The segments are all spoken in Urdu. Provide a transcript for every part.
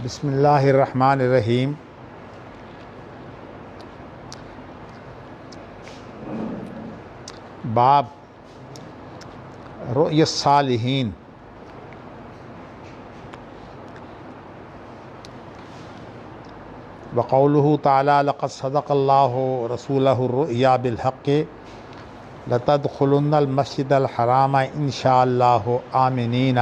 بسم اللہ الرحمن الرحیم۔ باب رؤی الصالحین۔ وقولہ تعالی لقد صدق اللہ رسولہ الرؤیا بالحق لتدخلن المسجد الحرام انشاء اللہ آمنین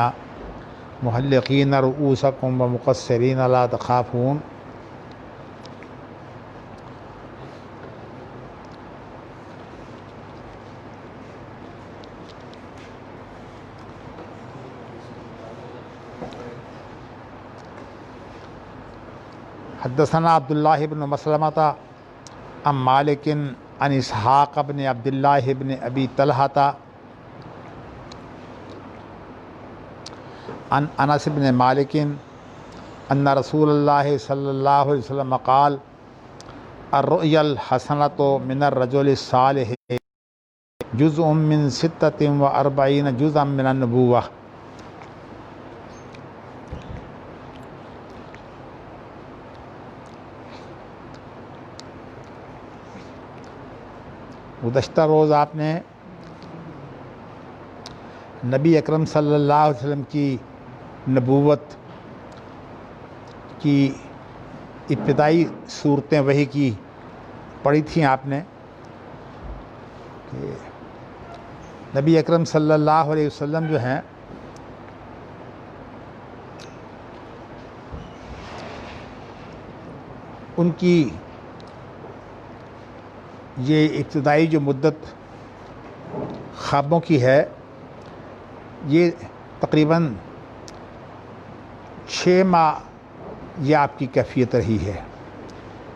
محلقین رؤوسکم ومقصرین لا تخافون۔ حدثنا عبداللہ بن مسلمۃ عن مالک عن اسحاق بن عبداللہ بن ابی طلحۃ عن انس بن مالک ان رسول اللہ صلی اللہ علیہ وسلم قال الرؤیا الحسنۃ من الرجل الصالح جزء من 46 جزءا من النبوۃ۔ گزشتہ روز آپ نے نبی اکرم صلی اللہ علیہ وسلم کی نبوت کی ابتدائی صورتیں وحی کی پڑھی تھیں آپ نے کہ نبی اکرم صلی اللہ علیہ وسلم جو ہیں ان کی یہ ابتدائی جو مدت خوابوں کی ہے یہ تقریباً 6 ماہ یہ آپ کی کیفیت رہی ہے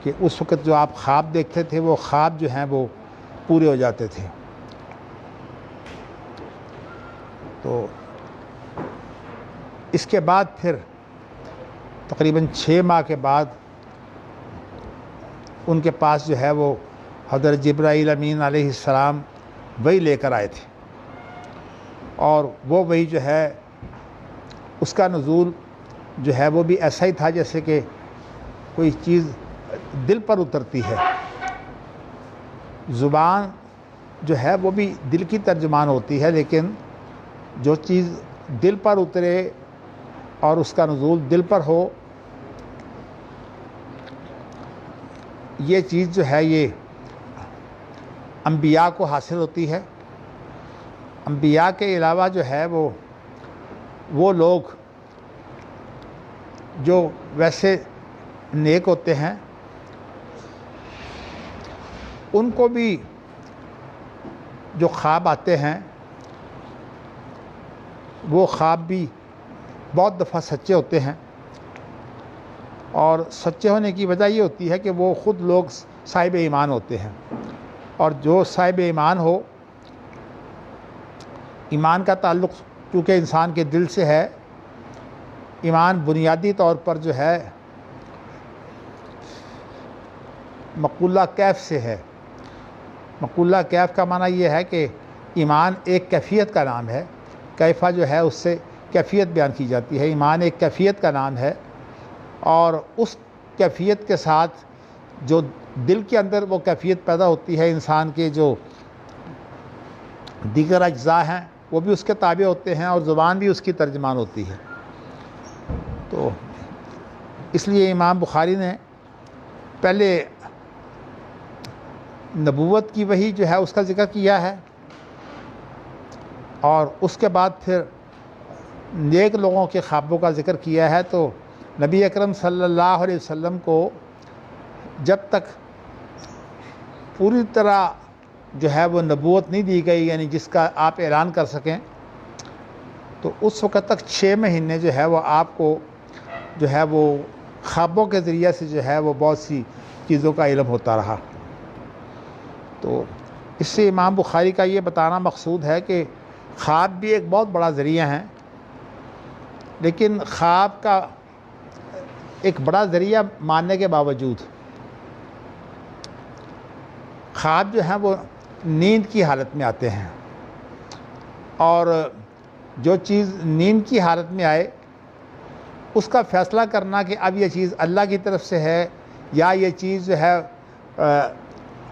کہ اس وقت جو آپ خواب دیکھتے تھے وہ خواب جو ہیں وہ پورے ہو جاتے تھے۔ تو اس کے بعد پھر تقریباً 6 ماہ کے بعد ان کے پاس جو ہے وہ حضرت جبرائیل امین علیہ السلام وہی لے کر آئے تھے، اور وہ وہی جو ہے اس کا نزول جو ہے وہ بھی ایسا ہی تھا جیسے کہ کوئی چیز دل پر اترتی ہے۔ زبان جو ہے وہ بھی دل کی ترجمان ہوتی ہے، لیکن جو چیز دل پر اترے اور اس کا نزول دل پر ہو، یہ چیز جو ہے یہ انبیاء کو حاصل ہوتی ہے۔ انبیاء کے علاوہ جو ہے وہ لوگ جو ویسے نیک ہوتے ہیں ان کو بھی جو خواب آتے ہیں وہ خواب بھی بہت دفعہ سچے ہوتے ہیں، اور سچے ہونے کی وجہ یہ ہوتی ہے کہ وہ خود لوگ صاحب ایمان ہوتے ہیں، اور جو صاحب ایمان ہو، ایمان کا تعلق چونکہ انسان کے دل سے ہے، ایمان بنیادی طور پر جو ہے مقولہ کیف سے ہے۔ مقولہ کیف کا معنی یہ ہے کہ ایمان ایک کیفیت کا نام ہے، کیفہ جو ہے اس سے کیفیت بیان کی جاتی ہے۔ ایمان ایک کیفیت کا نام ہے، اور اس کیفیت کے ساتھ جو دل کے اندر وہ کیفیت پیدا ہوتی ہے، انسان کے جو دیگر اجزاء ہیں وہ بھی اس کے تابع ہوتے ہیں، اور زبان بھی اس کی ترجمان ہوتی ہے۔ تو اس لیے امام بخاری نے پہلے نبوت کی وحی جو ہے اس کا ذکر کیا ہے، اور اس کے بعد پھر نیک لوگوں کے خوابوں کا ذکر کیا ہے۔ تو نبی اکرم صلی اللہ علیہ وسلم کو جب تک پوری طرح جو ہے وہ نبوت نہیں دی گئی، یعنی جس کا آپ اعلان کر سکیں، تو اس وقت تک 6 مہینے جو ہے وہ آپ کو جو ہے وہ خوابوں کے ذریعے سے جو ہے وہ بہت سی چیزوں کا علم ہوتا رہا۔ تو اس سے امام بخاری کا یہ بتانا مقصود ہے کہ خواب بھی ایک بہت بڑا ذریعہ ہیں، لیکن خواب کا ایک بڑا ذریعہ ماننے کے باوجود خواب جو ہیں وہ نیند کی حالت میں آتے ہیں، اور جو چیز نیند کی حالت میں آئے اس کا فیصلہ کرنا کہ اب یہ چیز اللہ کی طرف سے ہے یا یہ چیز جو ہے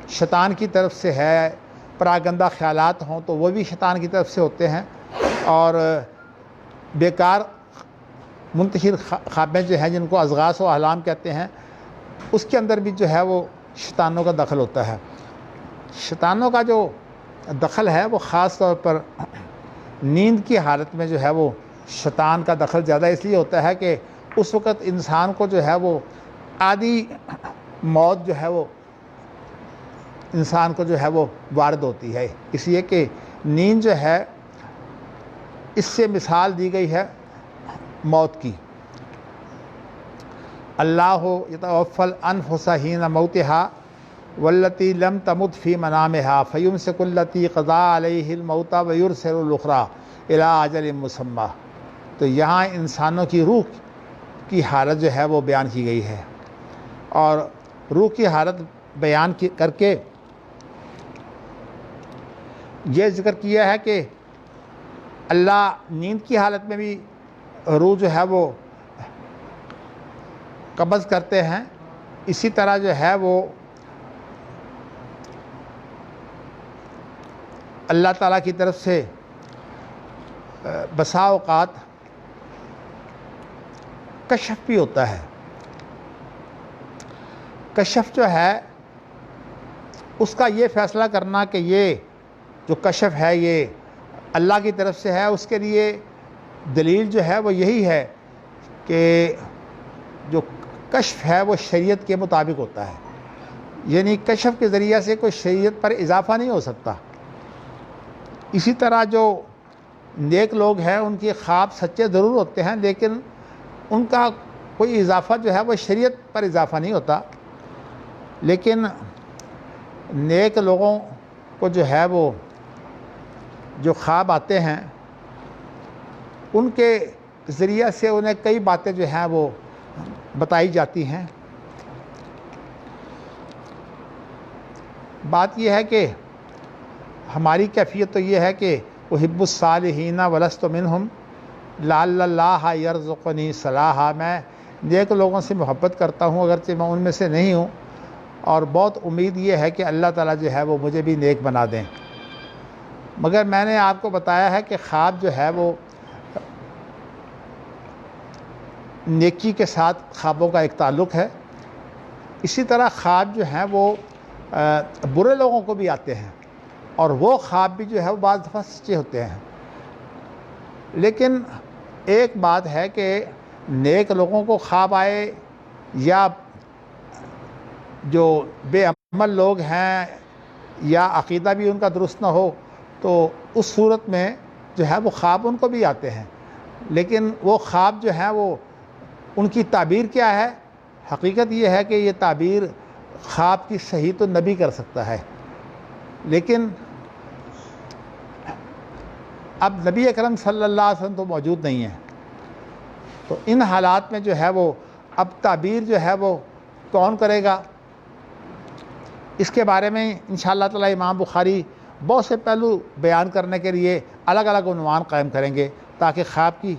شیطان کی طرف سے ہے، پراگندہ خیالات ہوں تو وہ بھی شیطان کی طرف سے ہوتے ہیں، اور بیکار منتشر خوابیں جو ہیں جن کو اضغاث و احلام کہتے ہیں، اس کے اندر بھی جو ہے وہ شیطانوں کا دخل ہوتا ہے۔ شیطانوں کا جو دخل ہے وہ خاص طور پر نیند کی حالت میں جو ہے وہ شیطان کا دخل زیادہ اس لیے ہوتا ہے کہ اس وقت انسان کو جو ہے وہ آدھی موت جو ہے وہ انسان کو جو ہے وہ وارد ہوتی ہے، اس لیے کہ نیند جو ہے اس سے مثال دی گئی ہے موت کی۔ اللہ یتوفی الانفس حین موتہا واللتی لم تمت فی منامہا فیمسک التی قضی علیہ الموت ویرسل الاخری الی اجل مسمی۔ تو یہاں انسانوں کی روح کی حالت جو ہے وہ بیان کی گئی ہے، اور روح کی حالت بیان کر کے یہ ذکر کیا ہے کہ اللہ نیند کی حالت میں بھی روح جو ہے وہ قبض کرتے ہیں، اسی طرح جو ہے وہ اللہ تعالیٰ کی طرف سے بسا اوقات کشف بھی ہوتا ہے۔ کشف جو ہے اس کا یہ فیصلہ کرنا کہ یہ جو کشف ہے یہ اللہ کی طرف سے ہے، اس کے لیے دلیل جو ہے وہ یہی ہے کہ جو کشف ہے وہ شریعت کے مطابق ہوتا ہے، یعنی کشف کے ذریعے سے کوئی شریعت پر اضافہ نہیں ہو سکتا۔ اسی طرح جو نیک لوگ ہیں ان کے خواب سچے ضرور ہوتے ہیں، لیکن ان کا کوئی اضافہ جو ہے وہ شریعت پر اضافہ نہیں ہوتا، لیکن نیک لوگوں کو جو ہے وہ جو خواب آتے ہیں ان کے ذریعے سے انہیں کئی باتیں جو ہیں وہ بتائی جاتی ہیں۔ بات یہ ہے کہ ہماری کیفیت تو یہ ہے کہ احب الصالحین ولست منہم لعل اللہ یرزقنی صلاحا، میں نیک لوگوں سے محبت کرتا ہوں اگرچہ میں ان میں سے نہیں ہوں، اور بہت امید یہ ہے کہ اللہ تعالیٰ جو ہے وہ مجھے بھی نیک بنا دیں۔ مگر میں نے آپ کو بتایا ہے کہ خواب جو ہے وہ نیکی کے ساتھ خوابوں کا ایک تعلق ہے، اسی طرح خواب جو ہیں وہ برے لوگوں کو بھی آتے ہیں، اور وہ خواب بھی جو ہے وہ بعض دفعہ سچے ہوتے ہیں۔ لیکن ایک بات ہے کہ نیک لوگوں کو خواب آئے یا جو بے عمل لوگ ہیں یا عقیدہ بھی ان کا درست نہ ہو، تو اس صورت میں جو ہے وہ خواب ان کو بھی آتے ہیں، لیکن وہ خواب جو ہیں وہ ان کی تعبیر کیا ہے؟ حقیقت یہ ہے کہ یہ تعبیر خواب کی صحیح تو نبی کر سکتا ہے، لیکن اب نبی اکرم صلی اللہ علیہ وسلم تو موجود نہیں ہیں، تو ان حالات میں جو ہے وہ اب تعبیر جو ہے وہ کون کرے گا؟ اس کے بارے میں انشاءاللہ تعالی امام بخاری بہت سے پہلو بیان کرنے کے لیے الگ الگ عنوان قائم کریں گے تاکہ خواب کی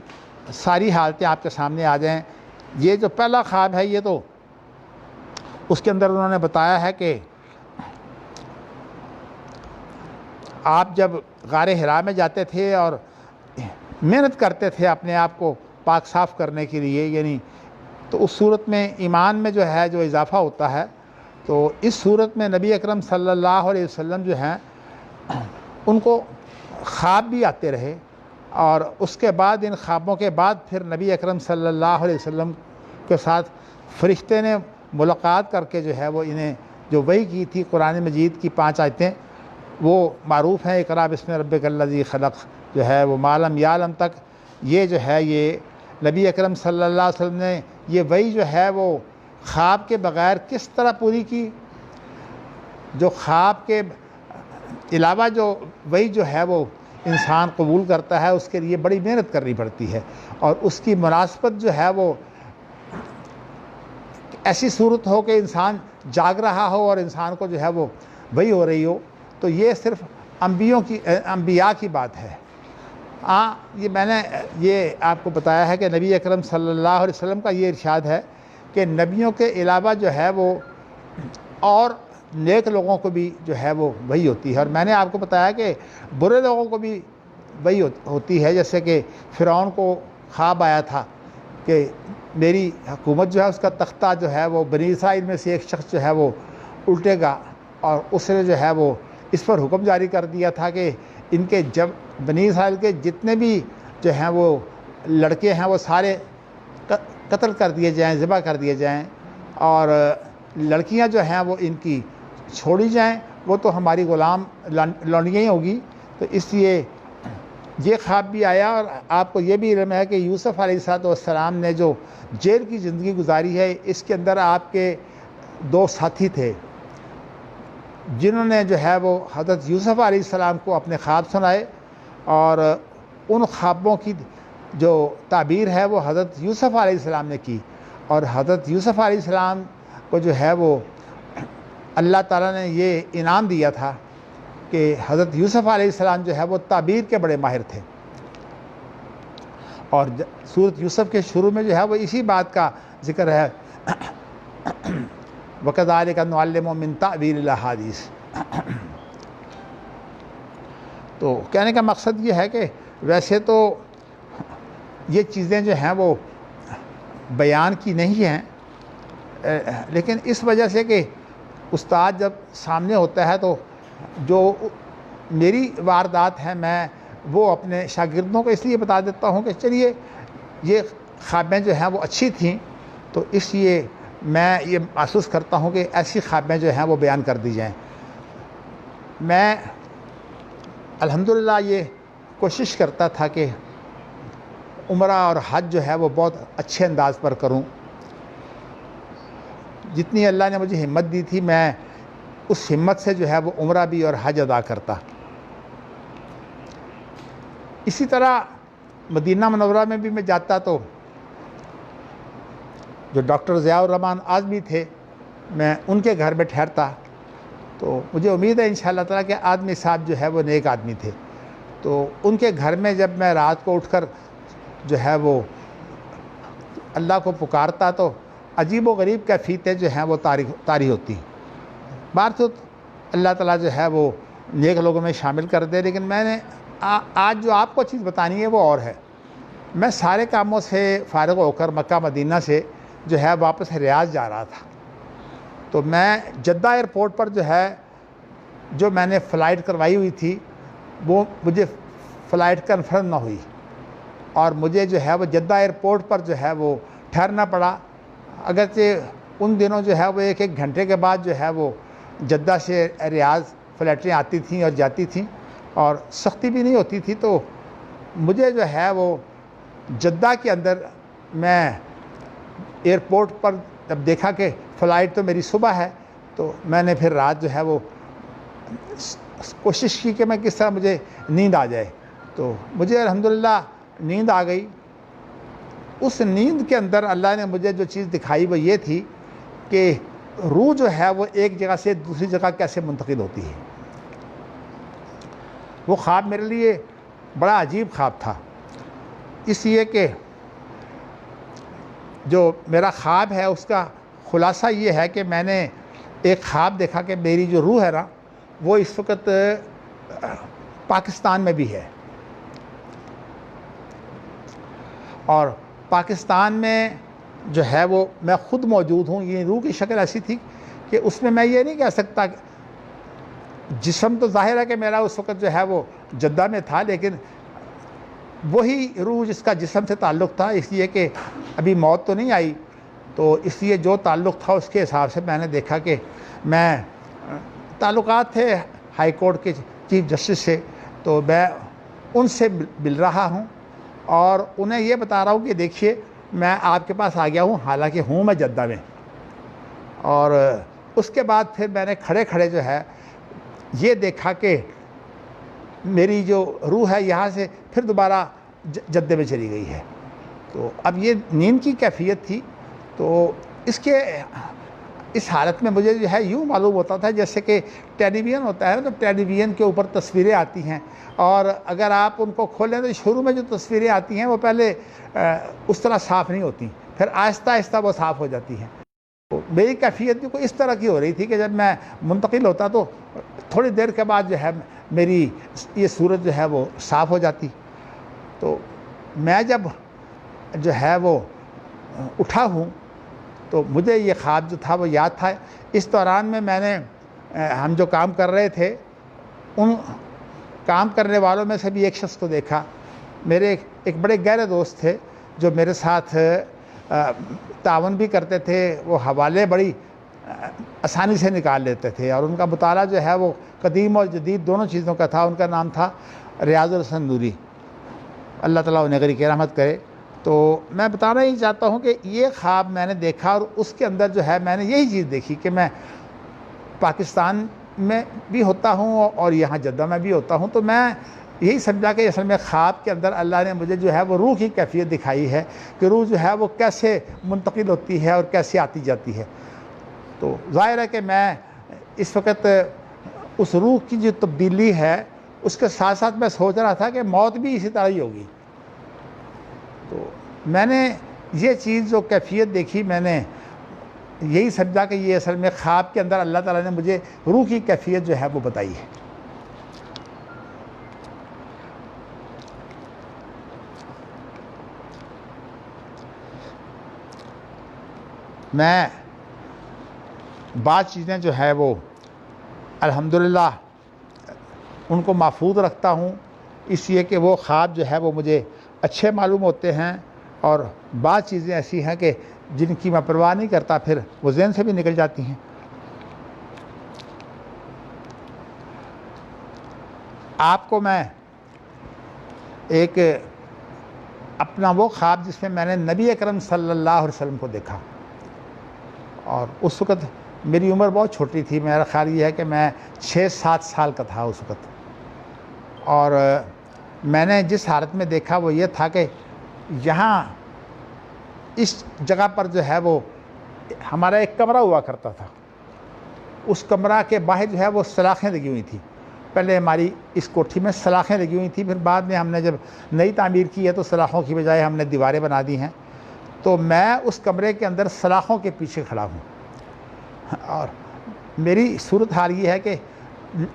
ساری حالتیں آپ کے سامنے آ جائیں۔ یہ جو پہلا خواب ہے یہ تو اس کے اندر انہوں نے بتایا ہے کہ آپ جب غار حرا میں جاتے تھے اور محنت کرتے تھے اپنے آپ کو پاک صاف کرنے کے لیے، یعنی تو اس صورت میں ایمان میں جو ہے جو اضافہ ہوتا ہے، تو اس صورت میں نبی اکرم صلی اللہ علیہ وسلم جو ہیں ان کو خواب بھی آتے رہے، اور اس کے بعد ان خوابوں کے بعد پھر نبی اکرم صلی اللہ علیہ وسلم کے ساتھ فرشتے نے ملاقات کر کے جو ہے وہ انہیں جو وحی کی تھی قرآن مجید کی 5 آیتیں وہ معروف ہیں، اقرأ بسم ربک الذی خلق جو ہے وہ ما لم یعلم تک، یہ جو ہے یہ نبی اکرم صلی اللہ علیہ وسلم نے یہ وحی جو ہے وہ خواب کے بغیر کس طرح پوری کی؟ جو خواب کے علاوہ جو وحی جو ہے وہ انسان قبول کرتا ہے اس کے لیے بڑی محنت کرنی پڑتی ہے، اور اس کی مناسبت جو ہے وہ ایسی صورت ہو کہ انسان جاگ رہا ہو اور انسان کو جو ہے وہ وحی ہو رہی ہو، تو یہ صرف انبیاء کی بات ہے۔ ہاں یہ میں نے یہ آپ کو بتایا ہے کہ نبی اکرم صلی اللہ علیہ وسلم کا یہ ارشاد ہے کہ نبیوں کے علاوہ جو ہے وہ اور نیک لوگوں کو بھی جو ہے وہ وحی ہوتی ہے، اور میں نے آپ کو بتایا کہ برے لوگوں کو بھی وحی ہوتی ہے، جیسے کہ فرعون کو خواب آیا تھا کہ میری حکومت جو ہے اس کا تختہ جو ہے وہ بنی اسرائیل میں سے ایک شخص جو ہے وہ الٹے گا، اور اس نے جو ہے وہ اس پر حکم جاری کر دیا تھا کہ ان کے جب بنی اسرائیل کے جتنے بھی جو ہیں وہ لڑکے ہیں وہ سارے قتل کر دیے جائیں، ذبح کر دیے جائیں، اور لڑکیاں جو ہیں وہ ان کی چھوڑی جائیں، وہ تو ہماری غلام لونڈیاں ہی ہوگی۔ تو اس لیے یہ خواب بھی آیا، اور آپ کو یہ بھی علم ہے کہ یوسف علیہ السلام نے جو جیل کی زندگی گزاری ہے، اس کے اندر آپ کے دو ساتھی تھے جنہوں نے جو ہے وہ حضرت یوسف علیہ السلام کو اپنے خواب سنائے، اور ان خوابوں کی جو تعبیر ہے وہ حضرت یوسف علیہ السلام نے کی، اور حضرت یوسف علیہ السلام کو جو ہے وہ اللہ تعالیٰ نے یہ انعام دیا تھا کہ حضرت یوسف علیہ السلام جو ہے وہ تعبیر کے بڑے ماہر تھے، اور سورۃ یوسف کے شروع میں جو ہے وہ اسی بات کا ذکر ہے، وَكَذَلِكَ نُعَلِّمُ مِن تَأْوِيلِ الْأَحَادِيثِ۔ تو کہنے کا مقصد یہ ہے کہ ویسے تو یہ چیزیں جو ہیں وہ بیان کی نہیں ہیں، لیکن اس وجہ سے کہ استاد جب سامنے ہوتا ہے تو جو میری واردات ہیں میں وہ اپنے شاگردوں کو اس لیے بتا دیتا ہوں کہ چلیے یہ خوابیں جو ہیں وہ اچھی تھیں، تو اس لیے میں یہ محسوس کرتا ہوں کہ ایسی خوابیں جو ہیں وہ بیان کر دی جائیں۔ میں الحمدللہ یہ کوشش کرتا تھا کہ عمرہ اور حج جو ہے وہ بہت اچھے انداز پر کروں، جتنی اللہ نے مجھے ہمت دی تھی میں اس ہمت سے جو ہے وہ عمرہ بھی اور حج ادا کرتا۔ اسی طرح مدینہ منورہ میں بھی میں جاتا تو جو ڈاکٹر ضیاء الرحمن اعظمی تھے میں ان کے گھر میں ٹھہرتا، تو مجھے امید ہے انشاءاللہ تعالیٰ کہ اعظمی صاحب جو ہے وہ نیک آدمی تھے، تو ان کے گھر میں جب میں رات کو اٹھ کر جو ہے وہ اللہ کو پکارتا تو عجیب و غریب کیفیتیں جو ہیں وہ طاری ہوتی۔ بات تو اللہ تعالیٰ جو ہے وہ نیک لوگوں میں شامل کر دے، لیکن میں نے آج جو آپ کو چیز بتانی ہے وہ اور ہے۔ میں سارے کاموں سے فارغ ہو کر مکہ مدینہ سے جو ہے واپس ریاض جا رہا تھا، تو میں جدہ ایئرپورٹ پر جو ہے جو میں نے فلائٹ کروائی ہوئی تھی وہ مجھے فلائٹ کنفرم نہ ہوئی، اور مجھے جو ہے وہ جدہ ایئرپورٹ پر جو ہے وہ ٹھہرنا پڑا، اگرچہ ان دنوں جو ہے وہ ایک ایک گھنٹے کے بعد جو ہے وہ جدہ سے ریاض فلائٹیں آتی تھیں اور جاتی تھیں، اور سختی بھی نہیں ہوتی تھی، تو مجھے جو ہے وہ جدہ کے اندر میں ایئرپورٹ پر جب دیکھا کہ فلائٹ تو میری صبح ہے، تو میں نے پھر رات جو ہے وہ کوشش کی کہ میں کس طرح مجھے نیند آ جائے، تو مجھے الحمدللہ نیند آ گئی۔ اس نیند کے اندر اللہ نے مجھے جو چیز دکھائی وہ یہ تھی کہ روح جو ہے وہ ایک جگہ سے دوسری جگہ کیسے منتقل ہوتی ہے۔ وہ خواب میرے لیے بڑا عجیب خواب تھا، اس لیے کہ جو میرا خواب ہے اس کا خلاصہ یہ ہے کہ میں نے ایک خواب دیکھا کہ میری جو روح ہے نا وہ اس وقت پاکستان میں بھی ہے، اور پاکستان میں جو ہے وہ میں خود موجود ہوں۔ یہ روح کی شکل ایسی تھی کہ اس میں یہ نہیں کہہ سکتا، جسم تو ظاہر ہے کہ میرا اس وقت جو ہے وہ جدہ میں تھا، لیکن وہی روح جس کا جسم سے تعلق تھا، اس لیے کہ ابھی موت تو نہیں آئی، تو اس لیے جو تعلق تھا اس کے حساب سے میں نے دیکھا کہ میں تعلقات تھے ہائی کورٹ کے چیف جسٹس سے، تو میں ان سے مل رہا ہوں اور انہیں یہ بتا رہا ہوں کہ دیکھیے میں آپ کے پاس آ گیا ہوں، حالانکہ ہوں میں جدہ میں۔ اور اس کے بعد پھر میں نے کھڑے کھڑے جو ہے یہ دیکھا کہ میری جو روح ہے یہاں سے پھر دوبارہ جدے میں چلی گئی ہے۔ تو اب یہ نیند کی کیفیت تھی، تو اس کے اس حالت میں مجھے جو ہے یوں معلوم ہوتا تھا جیسے کہ ٹیلی ویژن ہوتا ہے تو ٹیلی ویژن کے اوپر تصویریں آتی ہیں، اور اگر آپ ان کو کھولیں تو شروع میں جو تصویریں آتی ہیں وہ پہلے اس طرح صاف نہیں ہوتی، پھر آہستہ آہستہ وہ صاف ہو جاتی ہیں۔ تو میری کیفیت بھی کوئی اس طرح کی ہو رہی تھی کہ جب میں منتقل ہوتا تو تھوڑی دیر کے بعد جو ہے میری یہ صورت جو ہے وہ صاف ہو جاتی۔ تو میں جب جو ہے وہ اٹھا ہوں تو مجھے یہ خواب جو تھا وہ یاد تھا۔ اس دوران میں نے ہم جو کام کر رہے تھے ان کام کرنے والوں میں سے بھی ایک شخص کو دیکھا، میرے ایک بڑے گہرے دوست تھے جو میرے ساتھ تعاون بھی کرتے تھے، وہ حوالے بڑی آسانی سے نکال لیتے تھے، اور ان کا مطالعہ جو ہے وہ قدیم اور جدید دونوں چیزوں کا تھا۔ ان کا نام تھا ریاض الحسن نوری، اللہ تعالیٰ انہیں غریق رحمت کرے۔ تو میں بتانا ہی چاہتا ہوں کہ یہ خواب میں نے دیکھا، اور اس کے اندر جو ہے میں نے یہی چیز دیکھی کہ میں پاکستان میں بھی ہوتا ہوں اور یہاں جدہ میں بھی ہوتا ہوں، تو میں یہی سمجھا کہ اصل میں خواب کے اندر اللہ نے مجھے جو ہے وہ روح کی کیفیت دکھائی ہے کہ روح جو ہے وہ کیسے منتقل ہوتی ہے اور کیسے آتی جاتی ہے۔ تو ظاہر ہے کہ میں اس وقت اس روح کی جو تبدیلی ہے اس کے ساتھ ساتھ میں سوچ رہا تھا کہ موت بھی اسی طرح ہی ہوگی۔ تو میں نے یہ چیز جو کیفیت دیکھی، میں نے یہی سمجھا کہ یہ اصل میں خواب کے اندر اللہ تعالیٰ نے مجھے روح کی کیفیت جو ہے وہ بتائی ہے۔ میں بعض چیزیں جو ہے وہ الحمدللہ ان کو محفوظ رکھتا ہوں، اس لیے کہ وہ خواب جو ہے وہ مجھے اچھے معلوم ہوتے ہیں، اور بعض چیزیں ایسی ہیں کہ جن کی میں پرواہ نہیں کرتا، پھر وہ ذہن سے بھی نکل جاتی ہیں۔ آپ کو میں ایک اپنا وہ خواب جس میں نے نبی اکرم صلی اللہ علیہ وسلم کو دیکھا، اور اس وقت میری عمر بہت چھوٹی تھی، میرا خیال یہ ہے کہ میں 6-7 سال کا تھا اس وقت، اور میں نے جس حالت میں دیکھا وہ یہ تھا کہ یہاں اس جگہ پر جو ہے وہ ہمارا ایک کمرہ ہوا کرتا تھا، اس کمرہ کے باہر جو ہے وہ سلاخیں لگی ہوئی تھیں۔ پہلے ہماری اس کوٹھی میں سلاخیں لگی ہوئی تھیں، پھر بعد میں ہم نے جب نئی تعمیر کی ہے تو سلاخوں کی بجائے ہم نے دیواریں بنا دی ہیں۔ تو میں اس کمرے کے اندر سلاخوں کے پیچھے کھڑا ہوں، اور میری صورت حال یہ ہے کہ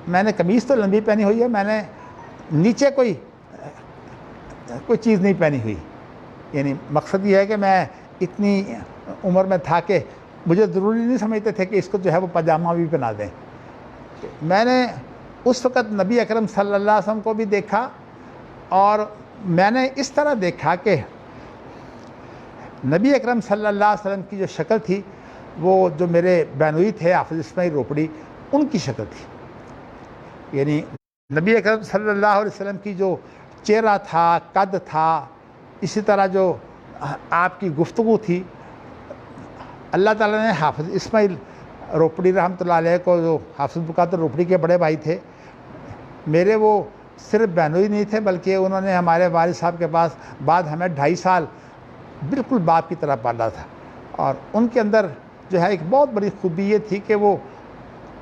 میں نے قمیص تو لمبی پہنی ہوئی ہے، میں نے نیچے کوئی چیز نہیں پہنی ہوئی، یعنی مقصد یہ ہے کہ میں اتنی عمر میں تھا کہ مجھے ضروری نہیں سمجھتے تھے کہ اس کو جو ہے وہ پاجامہ بھی پہنا دیں۔ میں نے اس وقت نبی اکرم صلی اللہ علیہ وسلم کو بھی دیکھا، اور میں نے اس طرح دیکھا کہ نبی اکرم صلی اللہ علیہ وسلم کی جو شکل تھی وہ جو میرے بینوئی تھے حافظ اسماعیل روپڑی ان کی شکل تھی، یعنی نبی اکرم صلی اللہ علیہ وسلم کی جو چہرہ تھا، قد تھا، اسی طرح جو آپ کی گفتگو تھی، اللہ تعالیٰ نے حافظ اسماعیل روپڑی رحمۃ اللہ علیہ کو، جو حافظ بقادر روپڑی کے بڑے بھائی تھے میرے، وہ صرف بہنوئی نہیں تھے بلکہ انہوں نے ہمارے والد صاحب کے پاس بعد ہمیں 2.5 سال بالکل باپ کی طرح پالا تھا، اور ان کے اندر جو ہے ایک بہت بڑی خوبی یہ تھی کہ وہ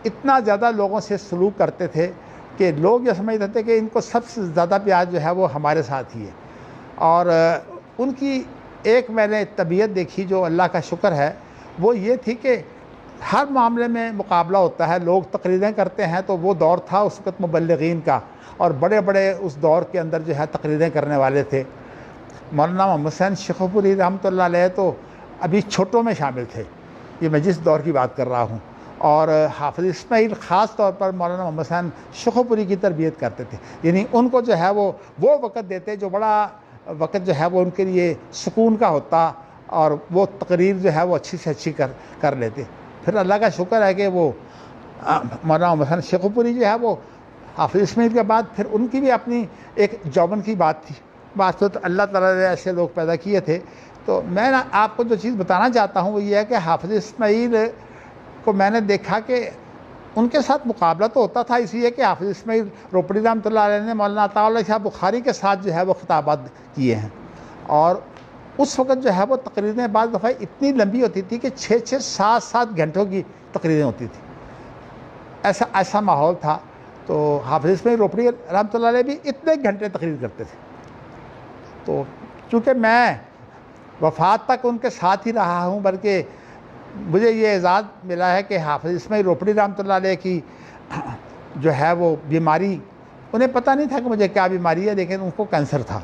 اتنا زیادہ لوگوں سے سلوک کرتے تھے کہ لوگ یہ سمجھتے تھے کہ ان کو سب سے زیادہ پیار جو ہے وہ ہمارے ساتھ ہی ہے۔ اور ان کی ایک میں نے طبیعت دیکھی جو اللہ کا شکر ہے، وہ یہ تھی کہ ہر معاملے میں مقابلہ ہوتا ہے، لوگ تقریریں کرتے ہیں، تو وہ دور تھا اس وقت مبلغین کا، اور بڑے بڑے اس دور کے اندر جو ہے تقریریں کرنے والے تھے۔ مولانا محمد حسین شیخو پوری رحمۃ اللہ علیہ تو ابھی چھوٹوں میں شامل تھے، یہ میں جس دور کی بات کر رہا ہوں، اور حافظ اسماعیل خاص طور پر مولانا محمد حسین شیخو پوری کی تربیت کرتے تھے، یعنی ان کو جو ہے وہ وقت دیتے جو بڑا وقت جو ہے وہ ان کے لیے سکون کا ہوتا، اور وہ تقریر جو ہے وہ اچھی سے اچھی کر لیتے۔ پھر اللہ کا شکر ہے کہ وہ مولانا محمد حسین شیخو پوری جو ہے وہ حافظ اسماعیل کے بعد پھر ان کی بھی اپنی ایک جوبن کی بات تھی، بات تو اللہ تعالیٰ نے ایسے لوگ پیدا کیے تھے۔ تو میں آپ کو جو چیز بتانا چاہتا ہوں وہ یہ ہے کہ حافظ اسماعیل کو میں نے دیکھا کہ ان کے ساتھ مقابلہ تو ہوتا تھا، اس لیے کہ حافظ اسماعیل روپڑی رحمۃ اللہ علیہ نے مولانا عطا اللہ شاہ بخاری کے ساتھ جو ہے وہ خطابات کیے ہیں، اور اس وقت جو ہے وہ تقریریں بعض دفعہ اتنی لمبی ہوتی تھی کہ 6-6 7-7 گھنٹوں کی تقریریں ہوتی تھیں. ایسا ماحول تھا. تو حافظ اسماعیل روپڑی رحمۃ اللہ علیہ بھی اتنے گھنٹے تقریر کرتے تھے. تو چونکہ میں وفات تک ان کے ساتھ ہی رہا ہوں، بلکہ مجھے یہ اعزاز ملا ہے کہ حافظ اسماعیل روپڑی رحمۃ اللہ علیہ کی جو ہے وہ بیماری، انہیں پتہ نہیں تھا کہ مجھے کیا بیماری ہے، لیکن ان کو کینسر تھا.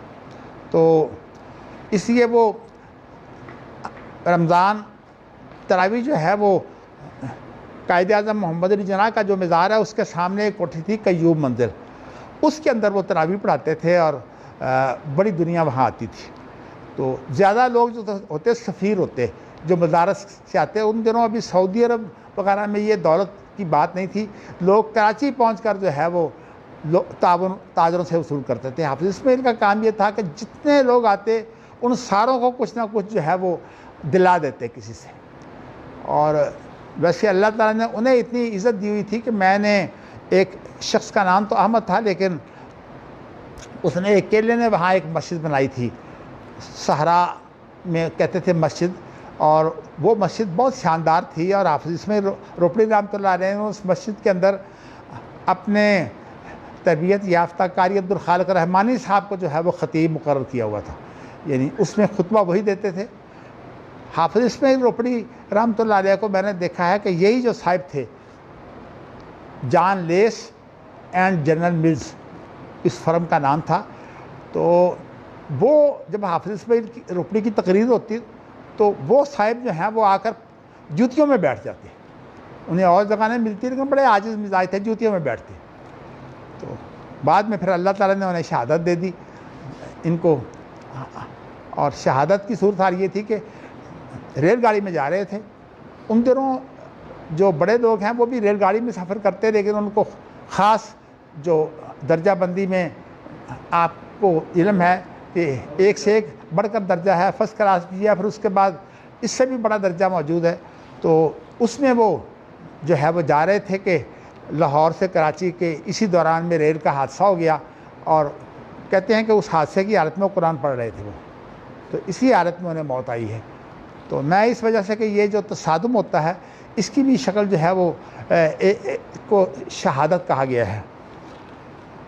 تو اس لیے وہ رمضان تراویح جو ہے وہ قائد اعظم محمد علی جناح کا جو مزار ہے اس کے سامنے ایک کوٹھی تھی قیوم منزل، اس کے اندر وہ تراویح پڑھاتے تھے اور بڑی دنیا وہاں آتی تھی. تو زیادہ لوگ جو ہوتے سفیر ہوتے جو مدارس سے آتے، ان دنوں ابھی سعودی عرب وغیرہ میں یہ دولت کی بات نہیں تھی. لوگ کراچی پہنچ کر جو ہے وہ تعاون تاجروں سے وصول کرتے تھے. حافظ اسماعیل کا کام یہ تھا کہ جتنے لوگ آتے ان ساروں کو کچھ نہ کچھ جو ہے وہ دلا دیتے کسی سے. اور ویسے اللہ تعالیٰ نے انہیں اتنی عزت دی ہوئی تھی کہ میں نے ایک شخص کا نام تو احمد تھا، لیکن اس نے اکیلے نے وہاں ایک مسجد بنائی تھی، صحرا میں کہتے تھے مسجد، اور وہ مسجد بہت شاندار تھی. اور حافظ اسماعیل روپڑی رحمۃ اللہ علیہ نے اس مسجد کے اندر اپنے تربیت یافتہ قاری عبدالخالق رحمانی صاحب کو جو ہے وہ خطیب مقرر کیا ہوا تھا، یعنی اس میں خطبہ وہی دیتے تھے. حافظ اسماعیل روپڑی رحمۃ اللہ علیہ کو میں نے دیکھا ہے کہ یہی جو صاحب تھے جان لیس اینڈ جنرل ملز، اس فرم کا نام تھا. تو وہ جب حافظ اسماعیل روپڑی کی تقریر ہوتی تو وہ صاحب جو ہیں وہ آ کر جوتیوں میں بیٹھ جاتے. انہیں اور جگہ نہیں ملتی لیکن بڑے عاجز مزاج تھے، جوتیوں میں بیٹھتے. تو بعد میں پھر اللہ تعالیٰ نے انہیں شہادت دے دی ان کو. اور شہادت کی صورتحال یہ تھی کہ ریل گاڑی میں جا رہے تھے. ان دنوں جو بڑے لوگ ہیں وہ بھی ریل گاڑی میں سفر کرتے، لیکن ان کو خاص جو درجہ بندی میں آپ کو علم ہے کہ ایک سے ایک بڑھ کر درجہ ہے، فرسٹ کلاس بھی ہے، پھر اس کے بعد اس سے بھی بڑا درجہ موجود ہے. تو اس میں وہ جو ہے وہ جا رہے تھے کہ لاہور سے کراچی کے اسی دوران میں ریل کا حادثہ ہو گیا، اور کہتے ہیں کہ اس حادثے کی حالت میں وہ قرآن پڑھ رہے تھے وہ، تو اسی حالت میں انہیں موت آئی ہے. تو میں اس وجہ سے کہ یہ جو تصادم ہوتا ہے اس کی بھی شکل جو ہے وہ کو شہادت کہا گیا ہے.